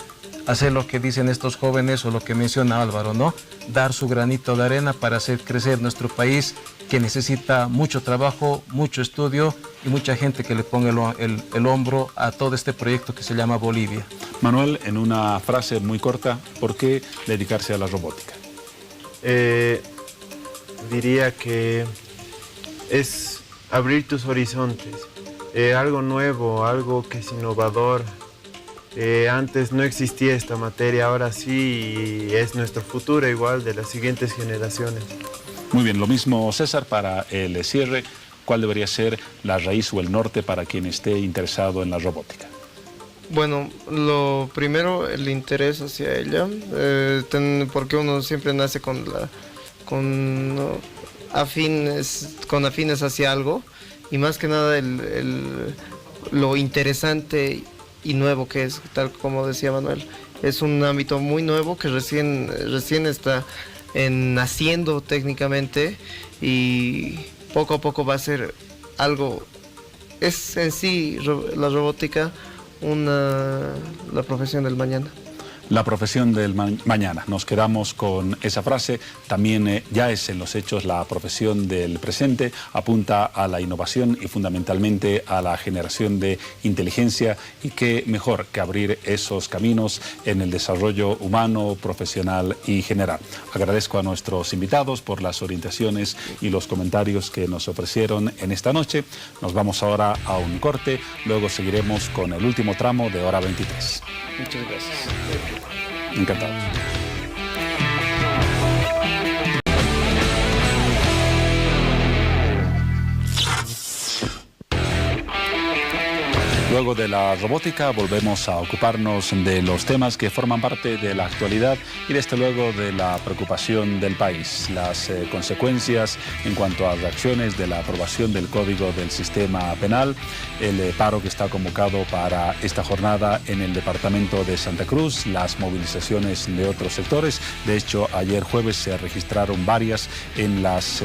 Speaker 9: hacer lo que dicen estos jóvenes o lo que menciona Álvaro, ¿no? Dar su granito de arena para hacer crecer nuestro país, que necesita mucho trabajo, mucho estudio y mucha gente que le ponga el hombro a todo este proyecto que se llama Bolivia.
Speaker 1: Manuel, en una frase muy corta, ¿por qué dedicarse a la robótica?
Speaker 10: Diría que es abrir tus horizontes, algo nuevo, algo que es innovador. Antes no existía esta materia, ahora sí, y es nuestro futuro igual de las siguientes generaciones.
Speaker 1: Muy bien, lo mismo César, para el cierre, ¿cuál debería ser la raíz o el norte para quien esté interesado en la robótica?
Speaker 11: Bueno, lo primero, el interés hacia ella, porque uno siempre nace con afines hacia algo, y más que nada lo interesante y nuevo que es, tal como decía Manuel. Es un ámbito muy nuevo que recién está naciendo técnicamente, y poco a poco va a ser algo, es en sí la robótica la profesión del mañana.
Speaker 1: La profesión del mañana. Nos quedamos con esa frase. También ya es en los hechos la profesión del presente. Apunta a la innovación y fundamentalmente a la generación de inteligencia, y qué mejor que abrir esos caminos en el desarrollo humano, profesional y general. Agradezco a nuestros invitados por las orientaciones y los comentarios que nos ofrecieron en esta noche. Nos vamos ahora a un corte. Luego seguiremos con el último tramo de Hora 23.
Speaker 11: Muchas gracias.
Speaker 1: Encantado. Luego de la robótica volvemos a ocuparnos de los temas que forman parte de la actualidad y desde luego de la preocupación del país. Las consecuencias en cuanto a reacciones de la aprobación del Código del Sistema Penal, el paro que está convocado para esta jornada en el departamento de Santa Cruz, las movilizaciones de otros sectores. De hecho, ayer jueves se registraron varias en las,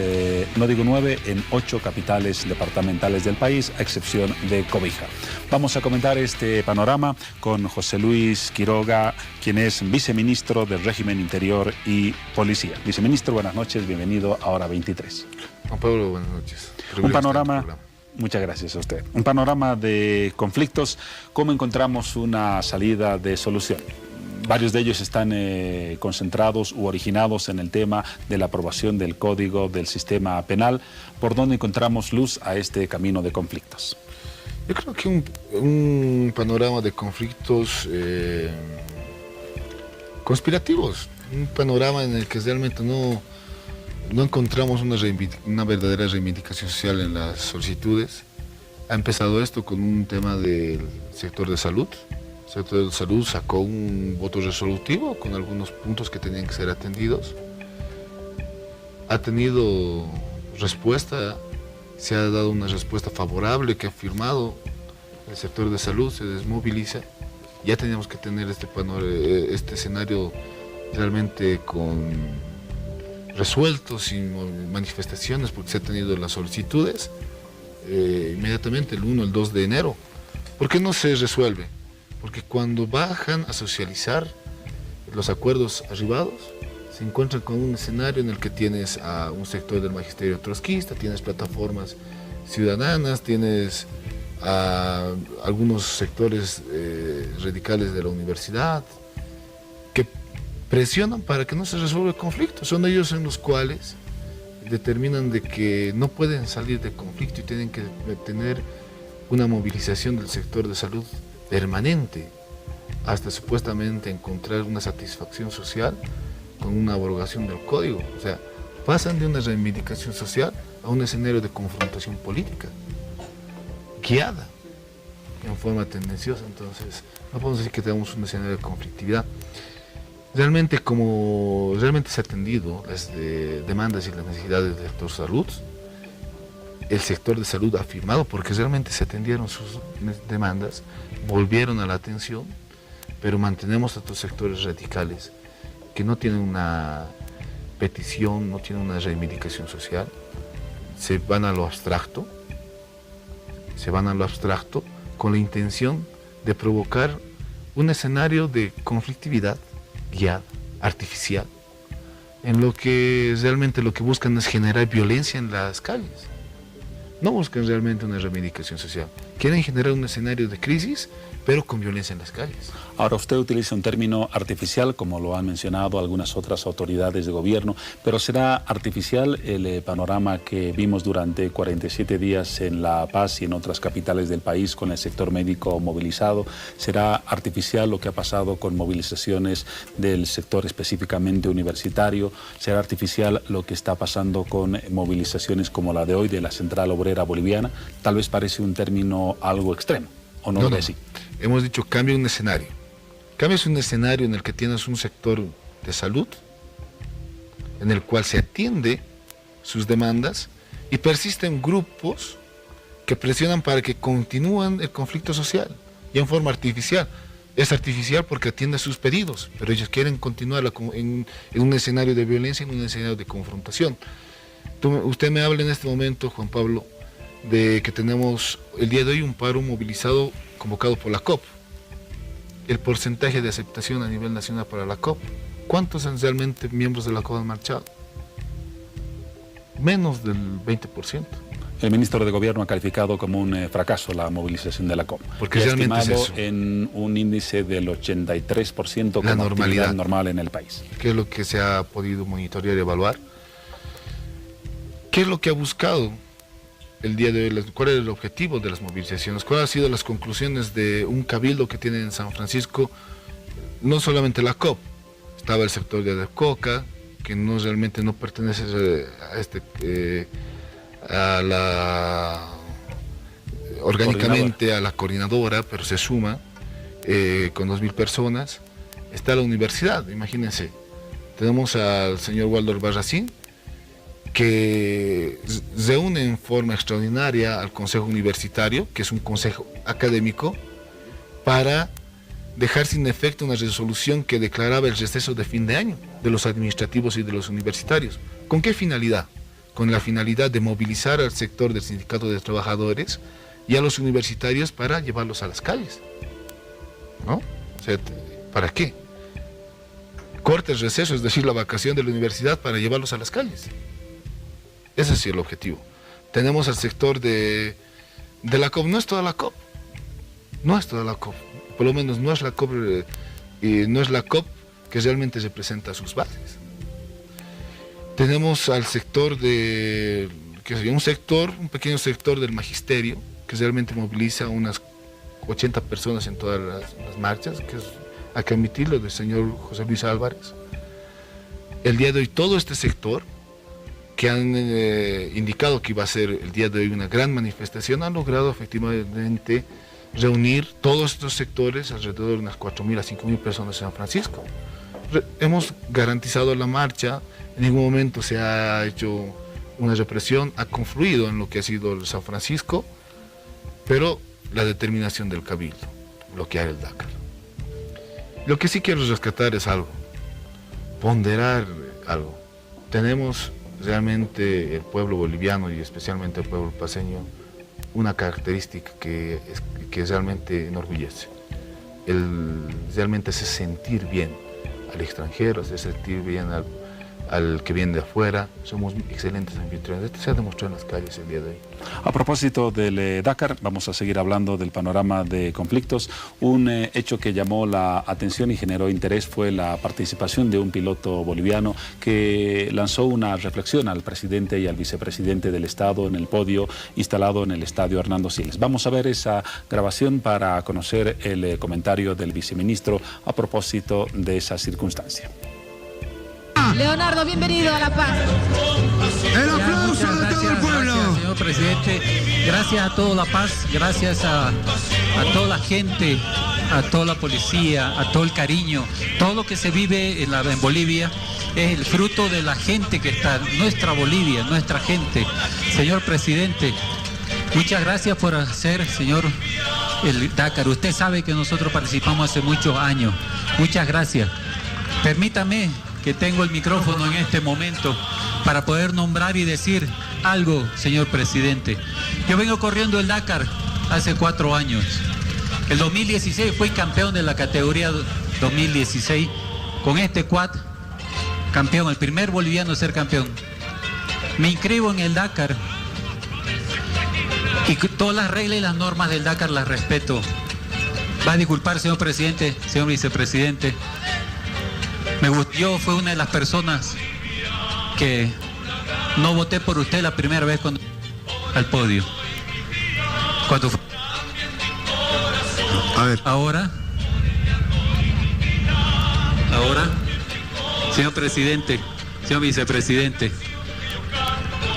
Speaker 1: no digo 9, en 8 capitales departamentales del país, a excepción de Cobija. Vamos a comentar este panorama con José Luis Quiroga, quien es viceministro del Régimen Interior y Policía. Viceministro, buenas noches, bienvenido a Hora 23.
Speaker 13: Juan Pablo, buenas noches.
Speaker 1: Un panorama, muchas gracias a usted. Un panorama de conflictos, ¿cómo encontramos una salida de solución? Varios de ellos están concentrados u originados en el tema de la aprobación del Código del Sistema Penal. ¿Por dónde encontramos luz a este camino de conflictos?
Speaker 13: Yo creo que un panorama de conflictos conspirativos, un panorama en el que realmente no encontramos una verdadera reivindicación social en las solicitudes. Ha empezado esto con un tema del sector de salud. El sector de salud sacó un voto resolutivo con algunos puntos que tenían que ser atendidos. Ha tenido respuesta. Se ha dado una respuesta favorable que ha firmado el sector de salud, se desmoviliza. Ya teníamos que tener este escenario realmente resuelto, sin manifestaciones, porque se han tenido las solicitudes inmediatamente el 1, el 2 de enero. ¿Por qué no se resuelve? porque cuando bajan a socializar los acuerdos arribados, se encuentran con un escenario en el que tienes a un sector del magisterio trotskista, tienes plataformas ciudadanas, tienes a algunos sectores radicales de la universidad que presionan para que no se resuelva el conflicto. Son ellos en los cuales determinan de que no pueden salir del conflicto y tienen que tener una movilización del sector de salud permanente hasta supuestamente encontrar una satisfacción social con una abrogación del código. O sea, pasan de una reivindicación social a un escenario de confrontación política guiada en forma tendenciosa. Entonces no podemos decir que tenemos un escenario de conflictividad. Realmente, como realmente se ha atendido las demandas y las necesidades del sector salud, el sector de salud ha firmado, porque realmente se atendieron sus demandas, volvieron a la atención, pero mantenemos a estos sectores radicales que no tienen una petición, no tienen una reivindicación social, se van a lo abstracto, con la intención de provocar un escenario de conflictividad guiada, artificial, en lo que realmente lo que buscan es generar violencia en las calles. No buscan realmente una reivindicación social, quieren generar un escenario de crisis, pero con violencia en las calles.
Speaker 1: Ahora, usted utiliza un término artificial, como lo han mencionado algunas otras autoridades de gobierno, pero ¿será artificial el panorama que vimos durante 47 días en La Paz y en otras capitales del país con el sector médico movilizado? ¿Será artificial lo que ha pasado con movilizaciones del sector específicamente universitario? ¿Será artificial lo que está pasando con movilizaciones como la de hoy de la Central Obrera Boliviana? Tal vez parece un término algo extremo, ¿o no?
Speaker 13: No. Hemos dicho, cambia un escenario. Cambias un escenario en el que tienes un sector de salud, en el cual se atiende sus demandas y persisten grupos que presionan para que continúen el conflicto social y en forma artificial. Es artificial porque atiende sus pedidos, pero ellos quieren continuar en un escenario de violencia, en un escenario de confrontación. Usted me habla en este momento, Juan Pablo, de que tenemos el día de hoy un paro movilizado convocado por la COP. El porcentaje de aceptación a nivel nacional para la COP, ¿cuántos realmente miembros de la COP han marchado? Menos del 20%.
Speaker 1: El ministro de Gobierno ha calificado como un fracaso la movilización de la COP.
Speaker 13: Porque realmente es eso.
Speaker 1: En un índice del 83% como
Speaker 13: la normalidad
Speaker 1: normal en el país.
Speaker 13: ¿Qué es lo que se ha podido monitorear y evaluar? ¿Qué es lo que ha buscado el día de hoy? ¿Cuál es el objetivo de las movilizaciones? ¿Cuáles han sido las conclusiones de un cabildo que tiene en San Francisco? No solamente la COP, estaba el sector de Adecoca, que realmente no pertenece orgánicamente a la coordinadora, pero se suma con 2.000 personas. Está la universidad, imagínense. Tenemos al señor Waldor Barracín, que reúne en forma extraordinaria al Consejo Universitario, que es un consejo académico, para dejar sin efecto una resolución que declaraba el receso de fin de año de los administrativos y de los universitarios. ¿Con qué finalidad? Con la finalidad de movilizar al sector del sindicato de trabajadores y a los universitarios para llevarlos a las calles, ¿no? O sea, ¿para qué? Corte el receso, es decir, la vacación de la universidad, para llevarlos a las calles. Ese es el objetivo. Tenemos al sector de la COP. No es toda la COP. No es toda la COP. Por lo menos no es la COP, no es la COP que realmente representa sus bases. Tenemos al sector que sería un pequeño sector del magisterio, que realmente moviliza unas 80 personas en todas las marchas, que es, hay que admitirlo, del señor José Luis Álvarez. El día de hoy todo este sector, que han indicado que iba a ser el día de hoy una gran manifestación, han logrado efectivamente reunir todos estos sectores, alrededor de unas 4.000 a 5.000 personas en San Francisco. Hemos garantizado la marcha, en ningún momento se ha hecho una represión, ha confluido en lo que ha sido el San Francisco, pero la determinación del Cabildo, bloquear el Dakar. Lo que sí quiero rescatar es algo, ponderar algo. Tenemos realmente el pueblo boliviano y especialmente el pueblo paceño una característica que realmente enorgullece. realmente hace sentir bien al extranjero, hace sentir bien al que viene de afuera. Somos excelentes anfitriones. Esto se ha demostrado en las calles el día de hoy.
Speaker 1: A propósito del Dakar, vamos a seguir hablando del panorama de conflictos. Un hecho que llamó la atención y generó interés fue la participación de un piloto boliviano que lanzó una reflexión al presidente y al vicepresidente del Estado en el podio instalado en el estadio Hernando Siles. Vamos a ver esa grabación para conocer el comentario del viceministro a propósito de esa circunstancia.
Speaker 14: Leonardo, bienvenido a La Paz.
Speaker 15: El aplauso de todo el pueblo.
Speaker 16: Gracias, señor presidente. Gracias a toda La Paz, gracias a toda la gente, a toda la policía, a todo el cariño. Todo lo que se vive en Bolivia es el fruto de la gente que está, nuestra Bolivia, nuestra gente. Señor presidente, muchas gracias por hacer, señor, el Dakar. Usted sabe que nosotros participamos hace muchos años. Muchas gracias. Permítame que tengo el micrófono en este momento para poder nombrar y decir algo, señor presidente. Yo vengo corriendo el Dakar hace 4 años. El 2016 fui campeón de la categoría 2016 con este quad, campeón, el primer boliviano a ser campeón. Me inscribo en el Dakar y todas las reglas y las normas del Dakar las respeto. Va a disculpar, señor presidente, señor vicepresidente. Yo fui una de las personas que no voté por usted la primera vez cuando al podio. Ahora, señor presidente, señor vicepresidente,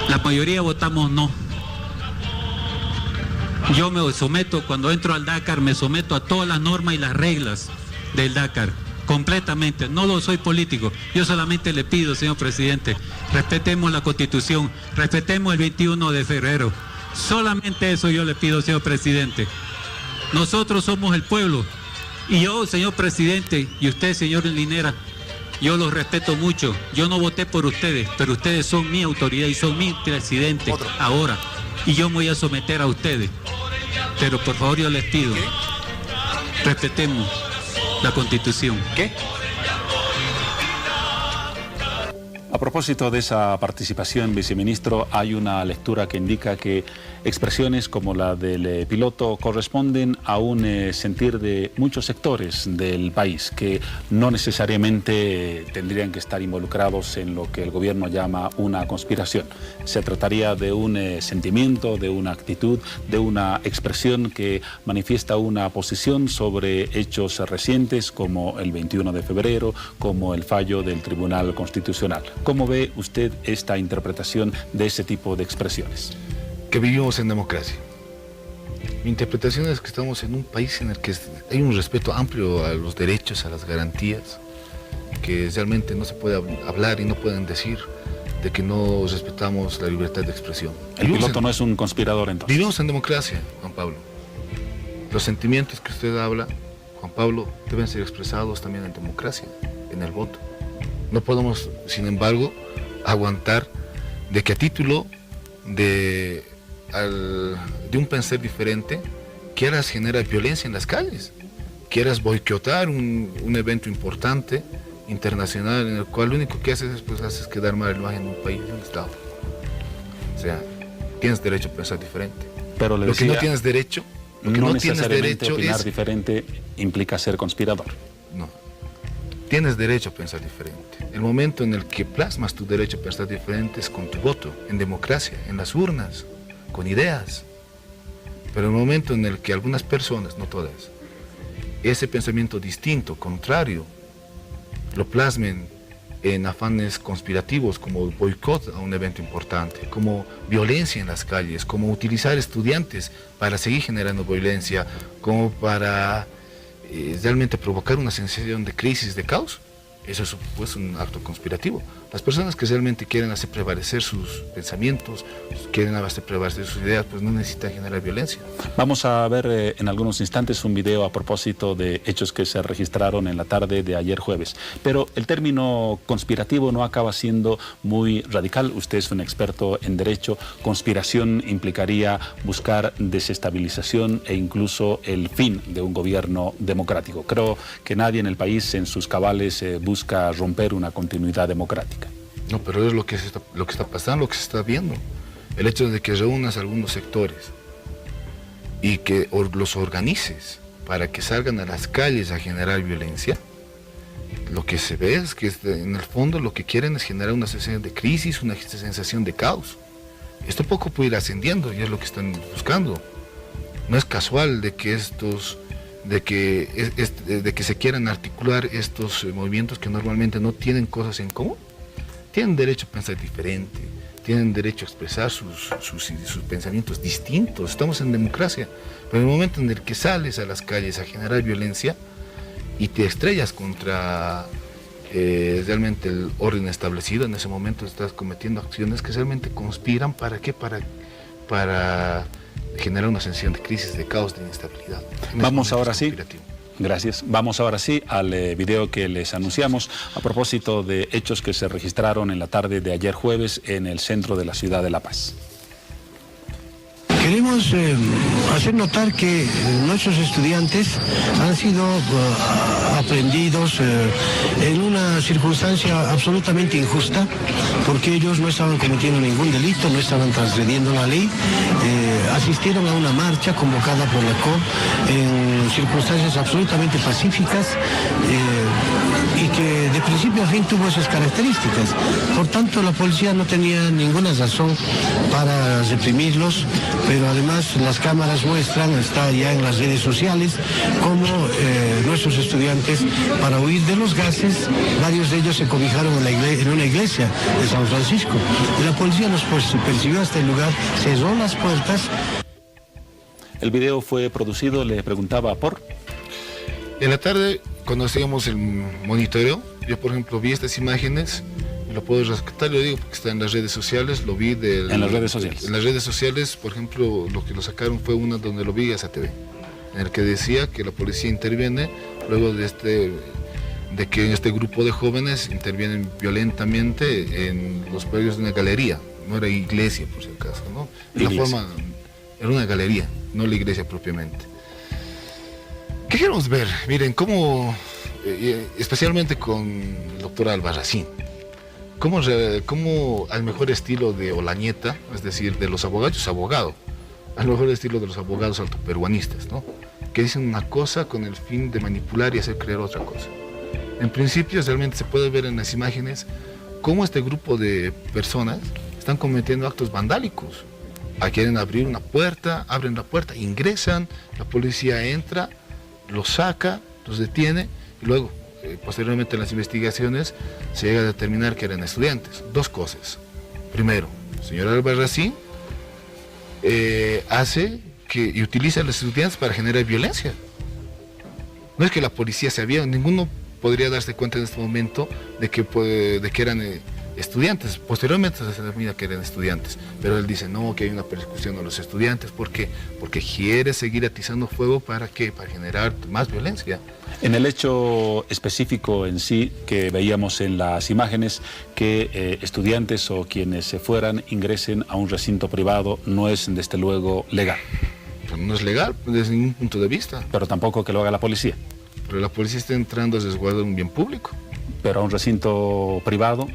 Speaker 16: la mayoría votamos no. Yo me someto, cuando entro al Dakar, me someto a todas las normas y las reglas del Dakar. Completamente, no lo soy político. Yo solamente le pido, señor presidente, respetemos la Constitución, respetemos el 21 de febrero. Solamente eso yo le pido, señor presidente. Nosotros somos el pueblo. Y yo, señor presidente, y usted, señor Linera, yo los respeto mucho. Yo no voté por ustedes, pero ustedes son mi autoridad y son mi presidente ahora. Y yo me voy a someter a ustedes. Pero por favor yo les pido, respetemos la Constitución.
Speaker 1: ¿Qué? A propósito de esa participación, viceministro, hay una lectura que indica que expresiones como la del piloto corresponden a un sentir de muchos sectores del país que no necesariamente tendrían que estar involucrados en lo que el gobierno llama una conspiración. Se trataría de un sentimiento, de una actitud, de una expresión que manifiesta una posición sobre hechos recientes como el 21 de febrero, como el fallo del Tribunal Constitucional. ¿Cómo ve usted esta interpretación de ese tipo de expresiones?
Speaker 13: Que vivimos en democracia. Mi interpretación es que estamos en un país en el que hay un respeto amplio a los derechos, a las garantías, que realmente no se puede hablar y no pueden decir de que no respetamos la libertad de expresión.
Speaker 1: El piloto no es un conspirador, entonces.
Speaker 13: Vivimos en democracia, Juan Pablo. Los sentimientos que usted habla, Juan Pablo, deben ser expresados también en democracia, en el voto. No podemos, sin embargo, aguantar de que a título de un pensar diferente quieras generar violencia en las calles, quieras boicotar un evento importante, internacional, en el cual lo único que haces es pues, haces quedar mal la imagen de un país, de un Estado. O sea, tienes derecho a pensar diferente.
Speaker 1: Pero
Speaker 13: lo que no tienes derecho, lo que no tienes derecho
Speaker 1: opinar
Speaker 13: es...
Speaker 1: diferente implica ser conspirador.
Speaker 13: No. Tienes derecho a pensar diferente. El momento en el que plasmas tu derecho a pensar diferente es con tu voto, en democracia, en las urnas, con ideas. Pero el momento en el que algunas personas, no todas, ese pensamiento distinto, contrario, lo plasmen en afanes conspirativos como boicot a un evento importante, como violencia en las calles, como utilizar estudiantes para seguir generando violencia, como para realmente provocar una sensación de crisis, de caos, eso es pues un acto conspirativo. Las personas que realmente quieren hacer prevalecer sus pensamientos, quieren hacer prevalecer sus ideas, pues no necesitan generar violencia.
Speaker 1: Vamos a ver en algunos instantes un video a propósito de hechos que se registraron en la tarde de ayer jueves. Pero el término conspirativo no acaba siendo muy radical. Usted es un experto en derecho. Conspiración implicaría buscar desestabilización e incluso el fin de un gobierno democrático. Creo que nadie en el país en sus cabales busca romper una continuidad democrática.
Speaker 13: No, pero es lo que está pasando, lo que se está viendo. El hecho de que reúnas algunos sectores y que los organices para que salgan a las calles a generar violencia, lo que se ve es que en el fondo lo que quieren es generar una sensación de crisis, una sensación de caos. Esto poco puede ir ascendiendo y es lo que están buscando. No es casual de que se quieran articular estos movimientos que normalmente no tienen cosas en común. Tienen derecho a pensar diferente, tienen derecho a expresar sus pensamientos distintos. Estamos en democracia, pero en el momento en el que sales a las calles a generar violencia y te estrellas contra realmente el orden establecido, en ese momento estás cometiendo acciones que realmente conspiran. ¿Para qué? Para generar una sensación de crisis, de caos, de inestabilidad.
Speaker 1: Vamos ahora sí. Gracias. Vamos ahora sí al video que les anunciamos a propósito de hechos que se registraron en la tarde de ayer jueves en el centro de la ciudad de La Paz.
Speaker 17: Queremos hacer notar que nuestros estudiantes han sido aprendidos en una circunstancia absolutamente injusta, porque ellos no estaban cometiendo ningún delito, no estaban transgrediendo la ley, asistieron a una marcha convocada por la COP en circunstancias absolutamente pacíficas y que de principio a fin tuvo esas características. Por tanto, la policía no tenía ninguna razón para reprimirlos, pero además las cámaras muestran, está ya en las redes sociales, cómo nuestros estudiantes, para huir de los gases, varios de ellos se cobijaron en una iglesia de San Francisco. Y la policía nos persiguió hasta el lugar, cerró las puertas.
Speaker 1: El video fue producido, le preguntaba por...
Speaker 13: En la tarde, cuando hacíamos el monitoreo, yo por ejemplo vi estas imágenes, lo puedo rescatar, lo digo porque está en las redes sociales, lo vi en las redes sociales. En las redes sociales, por ejemplo, lo que lo sacaron fue una donde lo vi en TV, en el que decía que la policía interviene luego de que este grupo de jóvenes intervienen violentamente en los predios de una galería, no era iglesia por si acaso, ¿no? Era una galería, no la iglesia propiamente. ¿Qué queremos ver? Miren, cómo, especialmente con el doctor Albarracín, cómo al mejor estilo de Olañeta, es decir, de los abogados, al mejor estilo de los abogados altoperuanistas, ¿no? Que dicen una cosa con el fin de manipular y hacer creer otra cosa. En principio, realmente se puede ver en las imágenes cómo este grupo de personas están cometiendo actos vandálicos. Quieren abrir una puerta, abren la puerta, ingresan, la policía entra, los saca, los detiene y luego, posteriormente en las investigaciones, se llega a determinar que eran estudiantes. Dos cosas. Primero, el señor Albarracín y utiliza a los estudiantes para generar violencia. No es que la policía sabía, ninguno podría darse cuenta en este momento de que eran estudiantes. Posteriormente se determina que eran estudiantes, pero él dice no, que hay una persecución a los estudiantes. ¿Por qué? Porque quiere seguir atizando fuego. ¿Para qué? Para generar más violencia.
Speaker 1: En el hecho específico en sí que veíamos en las imágenes, que estudiantes o quienes se fueran ingresen a un recinto privado no es desde luego legal.
Speaker 13: Pero no es legal desde ningún punto de vista.
Speaker 1: Pero tampoco que lo haga la policía.
Speaker 13: Pero la policía está entrando a resguardar un bien público.
Speaker 1: Pero a un recinto privado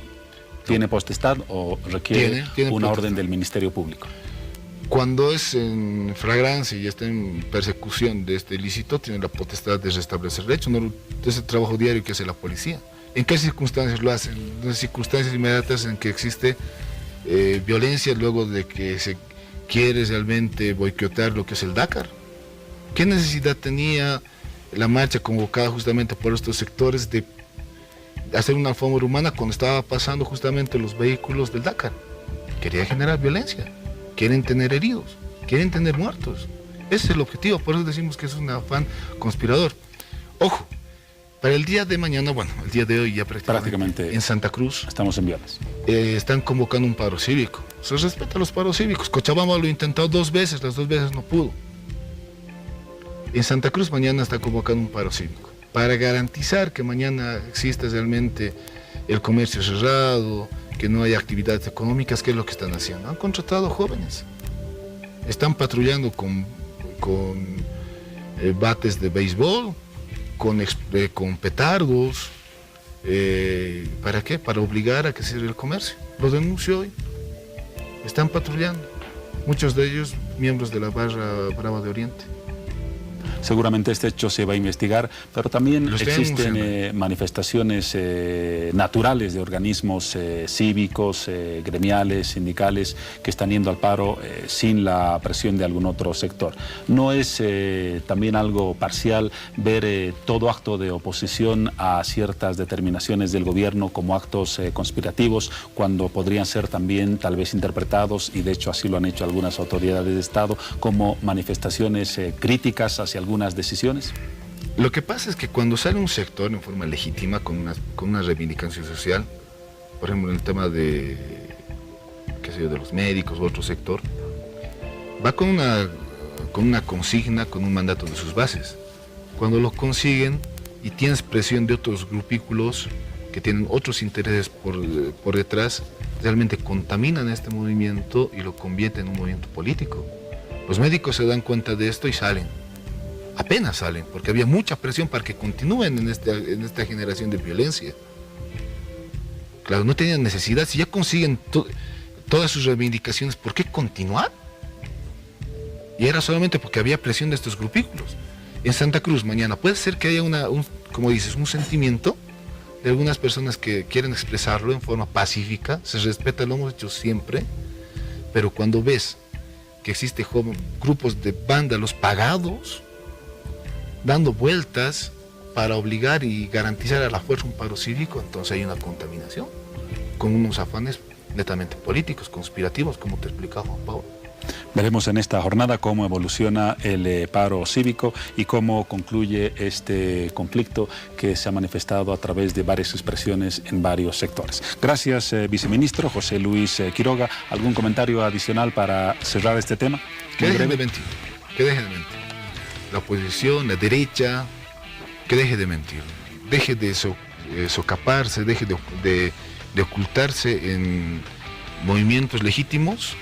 Speaker 1: ¿tiene potestad o requiere una orden del Ministerio Público?
Speaker 13: Cuando es en flagrancia y está en persecución de este ilícito, tiene la potestad de restablecer el hecho, no es el trabajo diario que hace la policía. ¿En qué circunstancias lo hacen? En las circunstancias inmediatas en que existe violencia luego de que se quiere realmente boicotear lo que es el Dakar. ¿Qué necesidad tenía la marcha convocada justamente por estos sectores de hacer una alfombra humana cuando estaba pasando justamente los vehículos del Dakar? Quería generar violencia, quieren tener heridos, quieren tener muertos. Ese es el objetivo, por eso decimos que es un afán conspirador. Ojo, Para el día de mañana, bueno, el día de hoy ya prácticamente en Santa Cruz
Speaker 1: estamos en viernes.
Speaker 13: Están convocando un paro cívico. Se respeta los paros cívicos. Cochabamba lo ha intentado 2 veces, las 2 veces no pudo. En Santa Cruz mañana está convocando un paro cívico para garantizar que mañana exista realmente el comercio cerrado, que no haya actividades económicas. ¿Qué es lo que están haciendo? Han contratado jóvenes. Están patrullando con bates de béisbol, con petardos. ¿Para qué? Para obligar a que cierre el comercio. Lo denunció hoy. Están patrullando. Muchos de ellos miembros de la Barra Brava de Oriente.
Speaker 1: Seguramente este hecho se va a investigar, pero también existen manifestaciones naturales de organismos cívicos, gremiales, sindicales, que están yendo al paro sin la presión de algún otro sector. ¿No es también algo parcial ver todo acto de oposición a ciertas determinaciones del gobierno como actos conspirativos, cuando podrían ser también tal vez interpretados, y de hecho así lo han hecho algunas autoridades de Estado, como manifestaciones críticas hacia algunas decisiones?
Speaker 13: Lo que pasa es que cuando sale un sector en forma legítima con una reivindicación social, por ejemplo en el tema de, qué sé yo, de los médicos u otro sector, va con una consigna, con un mandato de sus bases. Cuando lo consiguen y tienes presión de otros grupículos que tienen otros intereses por detrás, realmente contaminan este movimiento y lo convierten en un movimiento político. Los médicos se dan cuenta de esto y salen. Apenas salen, porque había mucha presión para que continúen en esta generación de violencia. Claro, no tenían necesidad. Si ya consiguen todas sus reivindicaciones, ¿por qué continuar? Y era solamente porque había presión de estos grupículos. En Santa Cruz mañana puede ser que haya como dices, un sentimiento de algunas personas que quieren expresarlo en forma pacífica. Se respeta, lo hemos hecho siempre, pero cuando ves que existen grupos de vándalos pagados dando vueltas para obligar y garantizar a la fuerza un paro cívico, entonces hay una contaminación con unos afanes netamente políticos, conspirativos, como te explicaba Juan Pablo.
Speaker 1: Veremos en esta jornada cómo evoluciona el paro cívico y cómo concluye este conflicto que se ha manifestado a través de varias expresiones en varios sectores. Gracias, viceministro José Luis Quiroga. ¿Algún comentario adicional para cerrar este tema?
Speaker 13: Que dejen de mentir, que dejen de mentir. La oposición, la derecha, que deje de mentir, deje de socaparse, deje de ocultarse en movimientos legítimos,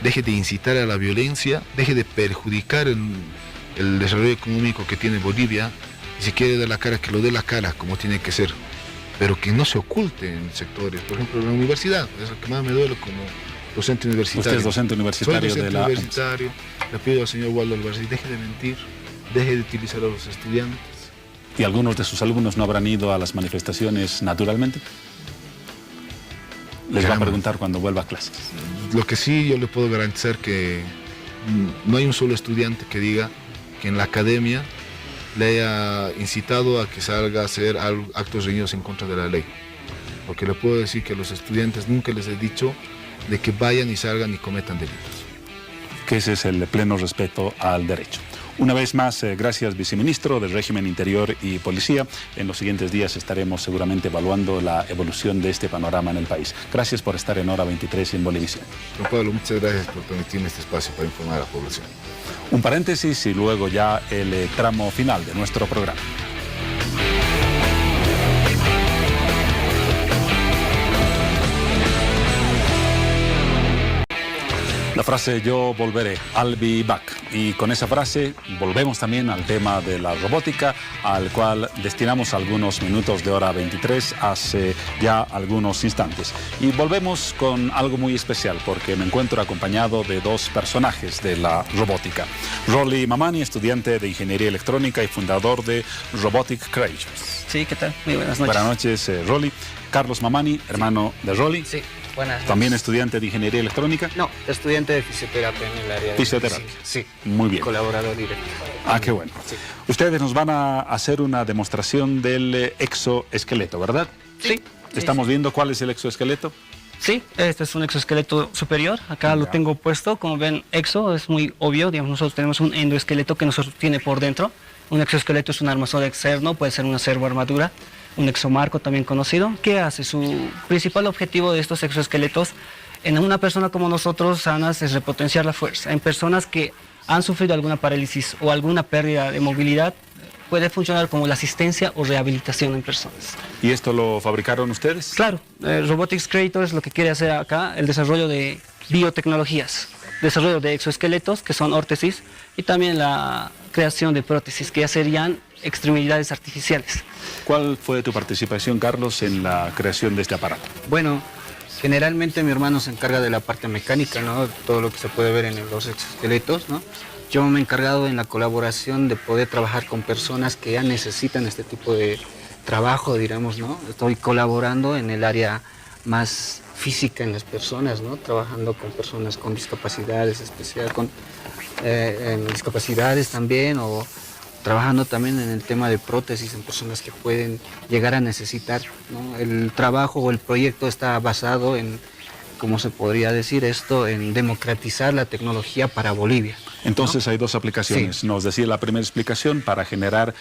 Speaker 13: deje de incitar a la violencia, deje de perjudicar el desarrollo económico que tiene Bolivia, y si quiere dar la cara, que lo dé la cara como tiene que ser, pero que no se oculte en sectores. Por ejemplo, la universidad, es lo que más me duele como docente universitario.
Speaker 1: Usted es docente universitario.
Speaker 13: Soy docente universitario, le pido al señor Waldo Alvarez, deje de mentir, deje de utilizar a los estudiantes.
Speaker 1: ¿Y algunos de sus alumnos no habrán ido a las manifestaciones naturalmente? Les va a preguntar cuando vuelva a clases.
Speaker 13: Lo que sí yo le puedo garantizar que no hay un solo estudiante que diga que en la academia le haya incitado a que salga a hacer actos reñidos en contra de la ley. Porque le puedo decir que a los estudiantes nunca les he dicho de que vayan y salgan y cometan delitos.
Speaker 1: Que ese es el pleno respeto al derecho. Una vez más, gracias, viceministro del Régimen Interior y Policía. En los siguientes días estaremos seguramente evaluando la evolución de este panorama en el país. Gracias por estar en Hora 23 en Bolivisión.
Speaker 13: Juan Pablo, muchas gracias por permitirme este espacio para informar a la población.
Speaker 1: Un paréntesis y luego ya el tramo final de nuestro programa. La frase "yo volveré", I'll be back. Y con esa frase volvemos también al tema de la robótica, al cual destinamos algunos minutos de Hora 23 hace ya algunos instantes. Y volvemos con algo muy especial, porque me encuentro acompañado de dos personajes de la robótica. Rolly Mamani, estudiante de Ingeniería Electrónica y fundador de Robotic Creatures.
Speaker 18: Sí, ¿qué tal? Muy buenas noches.
Speaker 1: Buenas noches, Rolly. Carlos Mamani, hermano de Rolly.
Speaker 18: Sí. Buenas noches.
Speaker 1: ¿También estudiante de Ingeniería Electrónica?
Speaker 18: No, estudiante de fisioterapia en el área de...
Speaker 1: Fisioterapia.
Speaker 18: Sí.
Speaker 1: Muy bien.
Speaker 18: Colaborador directo.
Speaker 1: Ah, qué bueno. Sí. Ustedes nos van a hacer una demostración del exoesqueleto, ¿verdad?
Speaker 18: Sí.
Speaker 1: ¿Estamos viendo cuál es el exoesqueleto?
Speaker 18: Sí, este es un exoesqueleto superior. Acá lo tengo puesto. Como ven, exo es muy obvio. Digamos, nosotros tenemos un endoesqueleto que nos sostiene por dentro. Un exoesqueleto es un armazón externo, puede ser una servoarmadura, un exomarco también conocido. ¿Qué hace? Su principal objetivo de estos exoesqueletos en una persona como nosotros sanas es repotenciar la fuerza. En personas que han sufrido alguna parálisis o alguna pérdida de movilidad, puede funcionar como la asistencia o rehabilitación en personas.
Speaker 1: ¿Y esto lo fabricaron ustedes?
Speaker 18: Claro, Robotics Creators lo que quiere hacer acá, el desarrollo de biotecnologías, desarrollo de exoesqueletos, que son órtesis, y también la creación de prótesis, que ya serían extremidades artificiales.
Speaker 1: ¿Cuál fue tu participación, Carlos, en la creación de este aparato?
Speaker 19: Bueno, generalmente mi hermano se encarga de la parte mecánica, ¿no? Todo lo que se puede ver en los exoesqueletos, ¿no? Yo me he encargado en la colaboración de poder trabajar con personas que ya necesitan este tipo de trabajo, diremos, ¿no? Estoy colaborando en el área más física en las personas, ¿no? Trabajando con personas con discapacidades especiales, con discapacidades también, o trabajando también en el tema de prótesis en personas que pueden llegar a necesitar, ¿no? El trabajo o el proyecto está basado en, ¿cómo se podría decir esto?, en democratizar la tecnología para Bolivia.
Speaker 1: Entonces, ¿no? Hay dos aplicaciones. Sí. Nos decía la primera explicación para generar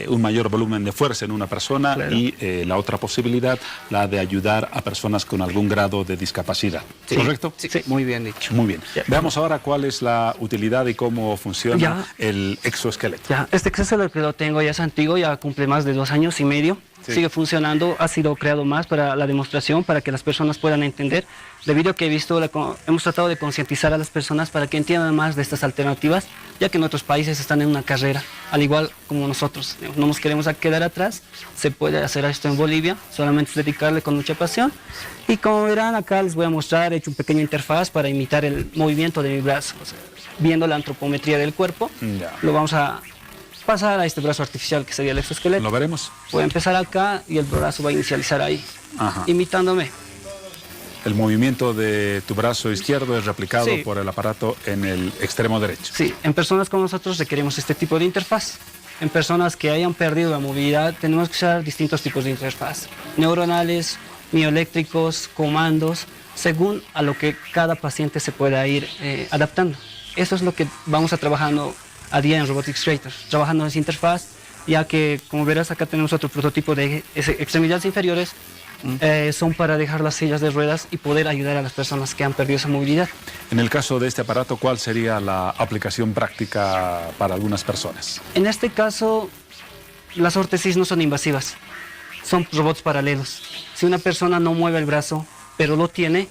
Speaker 1: un mayor volumen de fuerza en una persona, claro. Y la otra posibilidad, la de ayudar a personas con algún grado de discapacidad.
Speaker 19: Sí.
Speaker 1: ¿Correcto?
Speaker 19: Sí, sí, muy bien dicho.
Speaker 1: Muy bien.
Speaker 19: Ya.
Speaker 1: Veamos ahora cuál es la utilidad y cómo funciona el exoesqueleto.
Speaker 18: Ya. Este exoesqueleto que lo tengo ya es antiguo, ya cumple más de 2 años y medio. Sí. Sigue funcionando, ha sido creado más para la demostración, para que las personas puedan entender, debido a que hemos tratado de concientizar a las personas para que entiendan más de estas alternativas, ya que en otros países están en una carrera, al igual como nosotros. No nos queremos quedar atrás, se puede hacer esto en Bolivia, solamente es dedicarle con mucha pasión. Y como verán, acá les voy a mostrar, he hecho un pequeño interfaz para imitar el movimiento de mi brazo, o sea, viendo la antropometría del cuerpo, lo vamos a pasar a este brazo artificial que sería el exoesqueleto.
Speaker 1: Lo veremos.
Speaker 18: Voy a empezar acá y el brazo va a inicializar ahí, imitándome.
Speaker 1: El movimiento de tu brazo izquierdo es replicado por el aparato en el extremo derecho.
Speaker 18: Sí, en personas como nosotros requerimos este tipo de interfaz. En personas que hayan perdido la movilidad tenemos que usar distintos tipos de interfaz. Neuronales, mioeléctricos, comandos, según a lo que cada paciente se pueda ir adaptando. Eso es lo que vamos a trabajando a día en Robotics Creators, trabajando en esa interfaz, ya que, como verás, acá tenemos otro prototipo de extremidades inferiores, son para dejar las sillas de ruedas y poder ayudar a las personas que han perdido esa movilidad.
Speaker 1: En el caso de este aparato, ¿cuál sería la aplicación práctica para algunas personas?
Speaker 18: En este caso, las órtesis no son invasivas, son robots paralelos. Si una persona no mueve el brazo, pero lo tiene,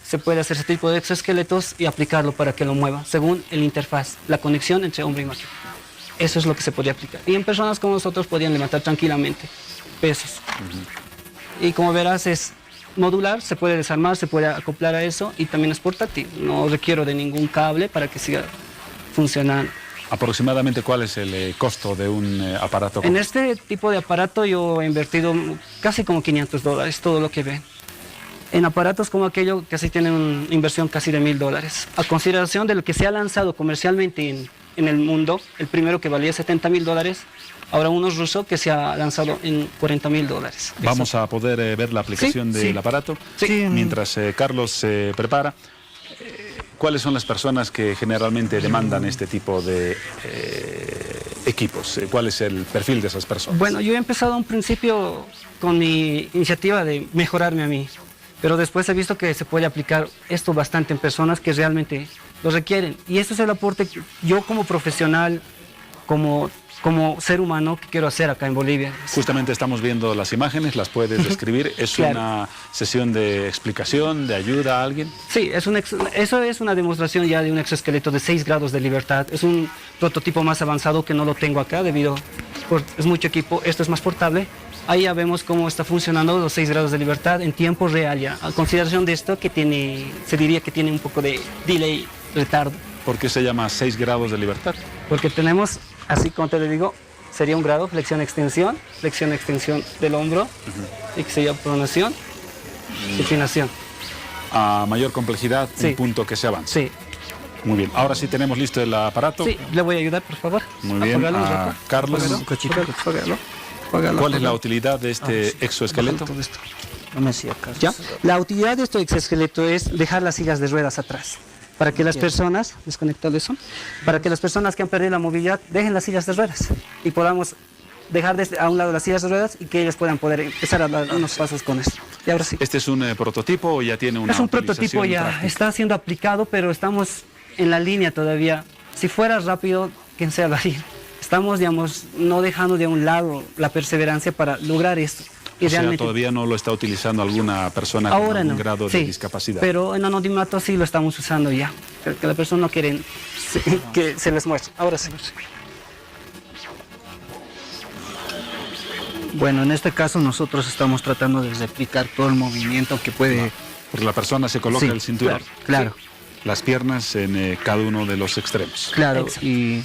Speaker 18: se puede hacer ese tipo de exoesqueletos y aplicarlo para que lo mueva, según el interfaz, la conexión entre hombre y máquina. Eso es lo que se podría aplicar. Y en personas como nosotros podrían levantar tranquilamente pesos. Y como verás, es modular, se puede desarmar, se puede acoplar a eso, y también es portátil. No requiero de ningún cable para que siga funcionando.
Speaker 1: ¿Aproximadamente cuál es el costo de un aparato?
Speaker 18: En este tipo de aparato yo he invertido casi como $500, todo lo que ven. En aparatos como aquello que sí tienen una inversión casi de $1.000. A consideración de lo que se ha lanzado comercialmente en el mundo, el primero que valía $70.000, ahora uno ruso que se ha lanzado en $40.000.
Speaker 1: Vamos a poder ver la aplicación del aparato.
Speaker 18: Sí.
Speaker 1: Mientras Carlos se prepara, ¿cuáles son las personas que generalmente demandan este tipo de equipos? ¿Cuál es el perfil de esas personas?
Speaker 18: Bueno, yo he empezado a un principio con mi iniciativa de mejorarme a mí, pero después he visto que se puede aplicar esto bastante en personas que realmente lo requieren. Y este es el aporte que yo como profesional, como ser humano, que quiero hacer acá en Bolivia.
Speaker 1: Justamente estamos viendo las imágenes, las puedes describir. ¿Es claro. Una sesión de explicación, de ayuda a alguien?
Speaker 18: Sí, eso es una demostración ya de un exoesqueleto de 6 grados de libertad. Es un prototipo más avanzado que no lo tengo acá es mucho equipo. Esto es más portable. Ahí ya vemos cómo está funcionando los 6 grados de libertad en tiempo real ya. A consideración de esto, se diría que tiene un poco de delay, retardo.
Speaker 1: ¿Por qué se llama 6 grados de libertad?
Speaker 18: Porque tenemos, así como te lo digo, sería un grado, flexión-extensión del hombro, y que sería pronación, supinación.
Speaker 1: A mayor complejidad, un punto que se avanza.
Speaker 18: Sí.
Speaker 1: Muy bien. Ahora sí tenemos listo el aparato.
Speaker 18: Sí, le voy a ayudar, por favor.
Speaker 1: Muy bien. Carlos. ¿Cuál es la utilidad de este exoesqueleto?
Speaker 18: ¿Ya? La utilidad de este exoesqueleto es dejar las sillas de ruedas atrás. para que las personas, desconectado eso, para que las personas que han perdido la movilidad dejen las sillas de ruedas y podamos dejar a un lado las sillas de ruedas y que ellos puedan poder empezar a dar unos pasos con esto. Y ahora sí.
Speaker 1: ¿Este es un prototipo o ya tiene una
Speaker 18: Es un prototipo ya,
Speaker 1: práctica?
Speaker 18: está siendo aplicado, pero estamos en la línea todavía. Si fuera rápido, ¿quién se lo haría? Estamos, digamos, no dejando de un lado la perseverancia para lograr esto.
Speaker 1: O sea, todavía no lo está utilizando alguna persona con algún grado de discapacidad.
Speaker 18: Pero en anonimato sí lo estamos usando ya. Que la persona no quiere que se les muestre. Ahora sí.
Speaker 19: Bueno, en este caso nosotros estamos tratando de replicar todo el movimiento que puede...
Speaker 1: Porque la persona se coloca el cinturón.
Speaker 19: Claro.
Speaker 1: Las piernas en cada uno de los extremos.
Speaker 19: Claro, y...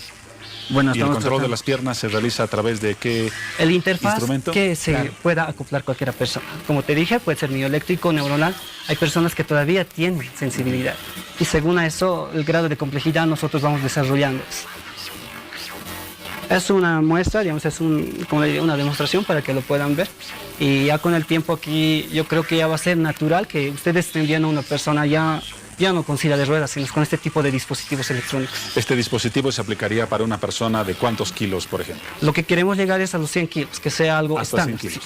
Speaker 19: Bueno,
Speaker 1: ¿Y el control de las piernas se realiza a través de qué
Speaker 18: el interfaz
Speaker 1: instrumento?
Speaker 18: Que se pueda acoplar cualquier persona. Como te dije, puede ser mioeléctrico, neuronal. Hay personas que todavía tienen sensibilidad. Y según a eso, el grado de complejidad nosotros vamos desarrollando. Es una muestra, digamos, es como le digo, una demostración para que lo puedan ver. Y ya con el tiempo aquí, yo creo que ya va a ser natural que ustedes tendrían a una persona ya no con silla de ruedas, sino con este tipo de dispositivos electrónicos.
Speaker 1: ¿Este dispositivo se aplicaría para una persona de cuántos kilos, por ejemplo?
Speaker 18: Lo que queremos llegar es a los 100 kilos, que sea algo estándar.
Speaker 1: 100 kilos.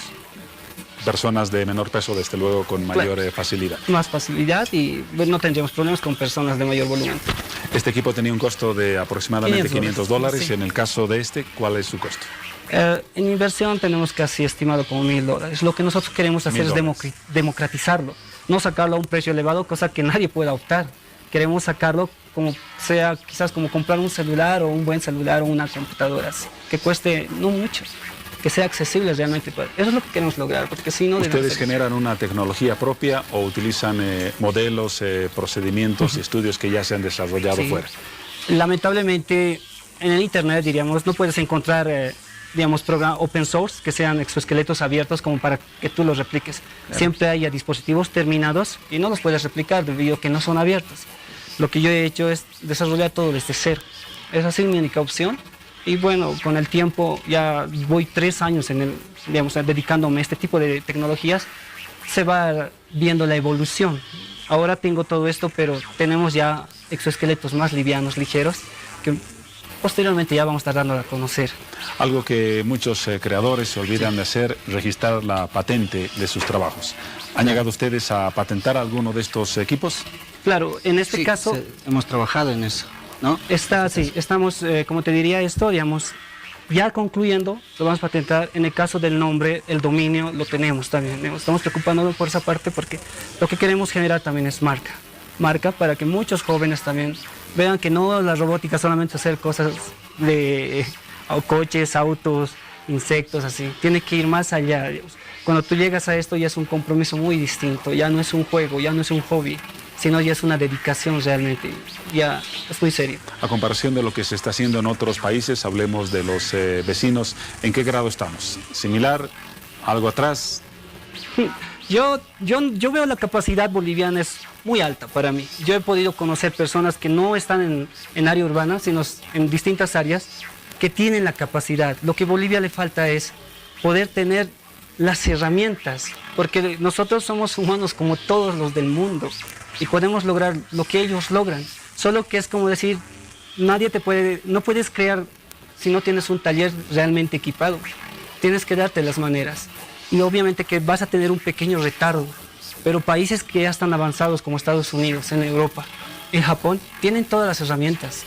Speaker 1: Personas de menor peso, desde luego, con mayor facilidad.
Speaker 18: Más facilidad y no tendríamos problemas con personas de mayor volumen.
Speaker 1: Este equipo tenía un costo de aproximadamente $500.
Speaker 18: Sí.
Speaker 1: En el caso de este, ¿cuál es su costo?
Speaker 18: En inversión tenemos casi estimado como $1000. Lo que nosotros queremos hacer es democratizarlo, no sacarlo a un precio elevado, cosa que nadie pueda optar. Queremos sacarlo como sea, quizás como comprar un celular o un buen celular o una computadora, así, que cueste no mucho, que sea accesible realmente. Eso es lo que queremos lograr, porque si no...
Speaker 1: ¿Ustedes generan una tecnología propia o utilizan modelos, procedimientos y estudios que ya se han desarrollado fuera?
Speaker 18: Lamentablemente, en el Internet, diríamos, no puedes encontrar... digamos, programas open source, que sean exoesqueletos abiertos como para que tú los repliques. Claro. Siempre hay dispositivos terminados y no los puedes replicar debido a que no son abiertos. Lo que yo he hecho es desarrollar todo desde cero. Esa es mi única opción. Y bueno, con el tiempo, ya voy 3 años dedicándome a este tipo de tecnologías, se va viendo la evolución. Ahora tengo todo esto, pero tenemos ya exoesqueletos más livianos, ligeros, que posteriormente ya vamos a estar dando a conocer.
Speaker 1: Algo que muchos creadores se olvidan de hacer, registrar la patente de sus trabajos. ¿Han llegado ustedes a patentar alguno de estos equipos?
Speaker 18: Claro, en este caso...
Speaker 19: hemos trabajado en eso, ¿no?
Speaker 18: Estamos, como te diría esto, digamos, ya concluyendo, lo vamos a patentar. En el caso del nombre, el dominio, lo tenemos también. Estamos preocupándonos por esa parte porque lo que queremos generar también es marca para que muchos jóvenes también vean que no la robótica solamente hacer cosas de coches, autos, insectos, así. Tiene que ir más allá. Digamos. Cuando tú llegas a esto ya es un compromiso muy distinto, ya no es un juego, ya no es un hobby, sino ya es una dedicación realmente, ya es muy serio.
Speaker 1: A comparación de lo que se está haciendo en otros países, hablemos de los vecinos, ¿en qué grado estamos? ¿Similar? ¿Algo atrás?
Speaker 18: Yo veo la capacidad boliviana es muy alta para mí. Yo he podido conocer personas que no están en área urbana, sino en distintas áreas, que tienen la capacidad. Lo que a Bolivia le falta es poder tener las herramientas, porque nosotros somos humanos como todos los del mundo y podemos lograr lo que ellos logran. Solo que es como decir, no puedes crear si no tienes un taller realmente equipado. Tienes que darte las maneras. Y obviamente que vas a tener un pequeño retardo, pero países que ya están avanzados como Estados Unidos, en Europa, en Japón, tienen todas las herramientas.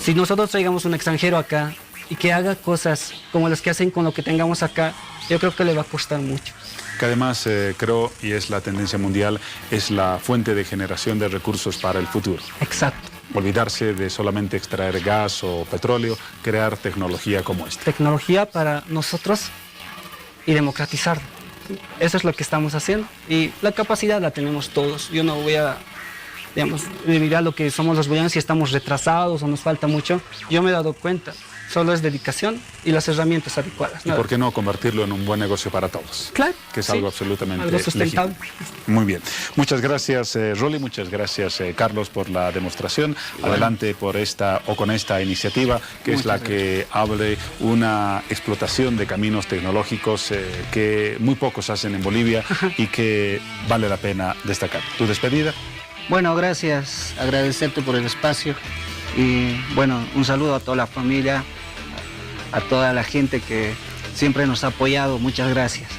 Speaker 18: Si nosotros traigamos un extranjero acá y que haga cosas como las que hacen con lo que tengamos acá, yo creo que le va a costar mucho.
Speaker 1: Que además creo, y es la tendencia mundial, es la fuente de generación de recursos para el futuro.
Speaker 18: Exacto.
Speaker 1: Olvidarse de solamente extraer gas o petróleo, crear tecnología como esta.
Speaker 18: Tecnología para nosotros y democratizarlo. Eso es lo que estamos haciendo y la capacidad la tenemos todos. Yo no voy a, mirar lo que somos los bolivianos si estamos retrasados o nos falta mucho. Yo me he dado cuenta, solo es dedicación y las herramientas adecuadas.
Speaker 1: ¿Y por qué no convertirlo en un buen negocio para todos?
Speaker 18: Claro.
Speaker 1: Que es algo absolutamente
Speaker 18: algo sustentable.
Speaker 1: legítimo. Muy bien. Muchas gracias, Rolly, muchas gracias, Carlos, por la demostración. Bueno. Adelante con esta iniciativa, que es la que abre una explotación de caminos tecnológicos que muy pocos hacen en Bolivia y que vale la pena destacar. ¿Tu despedida?
Speaker 19: Bueno, gracias, agradecerte por el espacio y bueno, un saludo a toda la familia, a toda la gente que siempre nos ha apoyado, muchas gracias.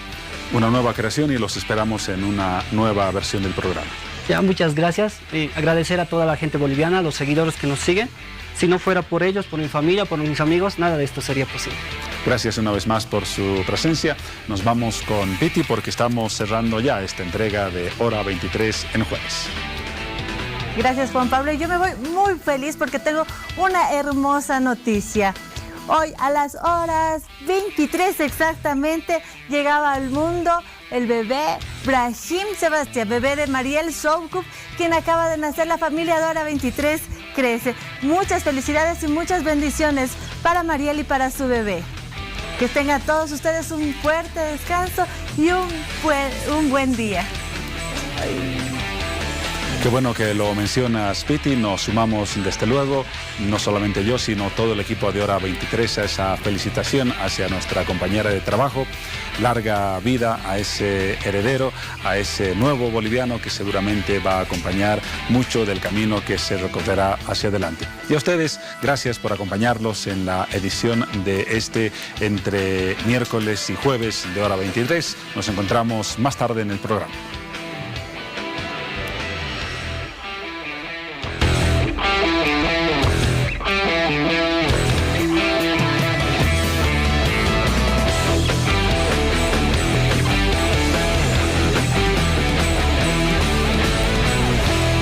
Speaker 1: Una nueva creación y los esperamos en una nueva versión del programa.
Speaker 18: Ya, muchas gracias. Agradecer a toda la gente boliviana, a los seguidores que nos siguen. Si no fuera por ellos, por mi familia, por mis amigos, nada de esto sería posible.
Speaker 1: Gracias una vez más por su presencia. Nos vamos con Piti porque estamos cerrando ya esta entrega de Hora 23 en jueves.
Speaker 3: Gracias, Juan Pablo. Yo me voy muy feliz porque tengo una hermosa noticia. Hoy a las horas 23 exactamente llegaba al mundo el bebé Brahim Sebastián, bebé de Mariel Soukov, quien acaba de nacer. La familia de Hora 23 crece. Muchas felicidades y muchas bendiciones para Mariel y para su bebé. Que tengan todos ustedes un fuerte descanso y un buen día.
Speaker 1: Qué bueno que lo mencionas, Piti. Nos sumamos desde luego, no solamente yo, sino todo el equipo de Hora 23 a esa felicitación hacia nuestra compañera de trabajo. Larga vida a ese heredero, a ese nuevo boliviano que seguramente va a acompañar mucho del camino que se recorrerá hacia adelante. Y a ustedes, gracias por acompañarlos en la edición de entre miércoles y jueves de Hora 23. Nos encontramos más tarde en el programa.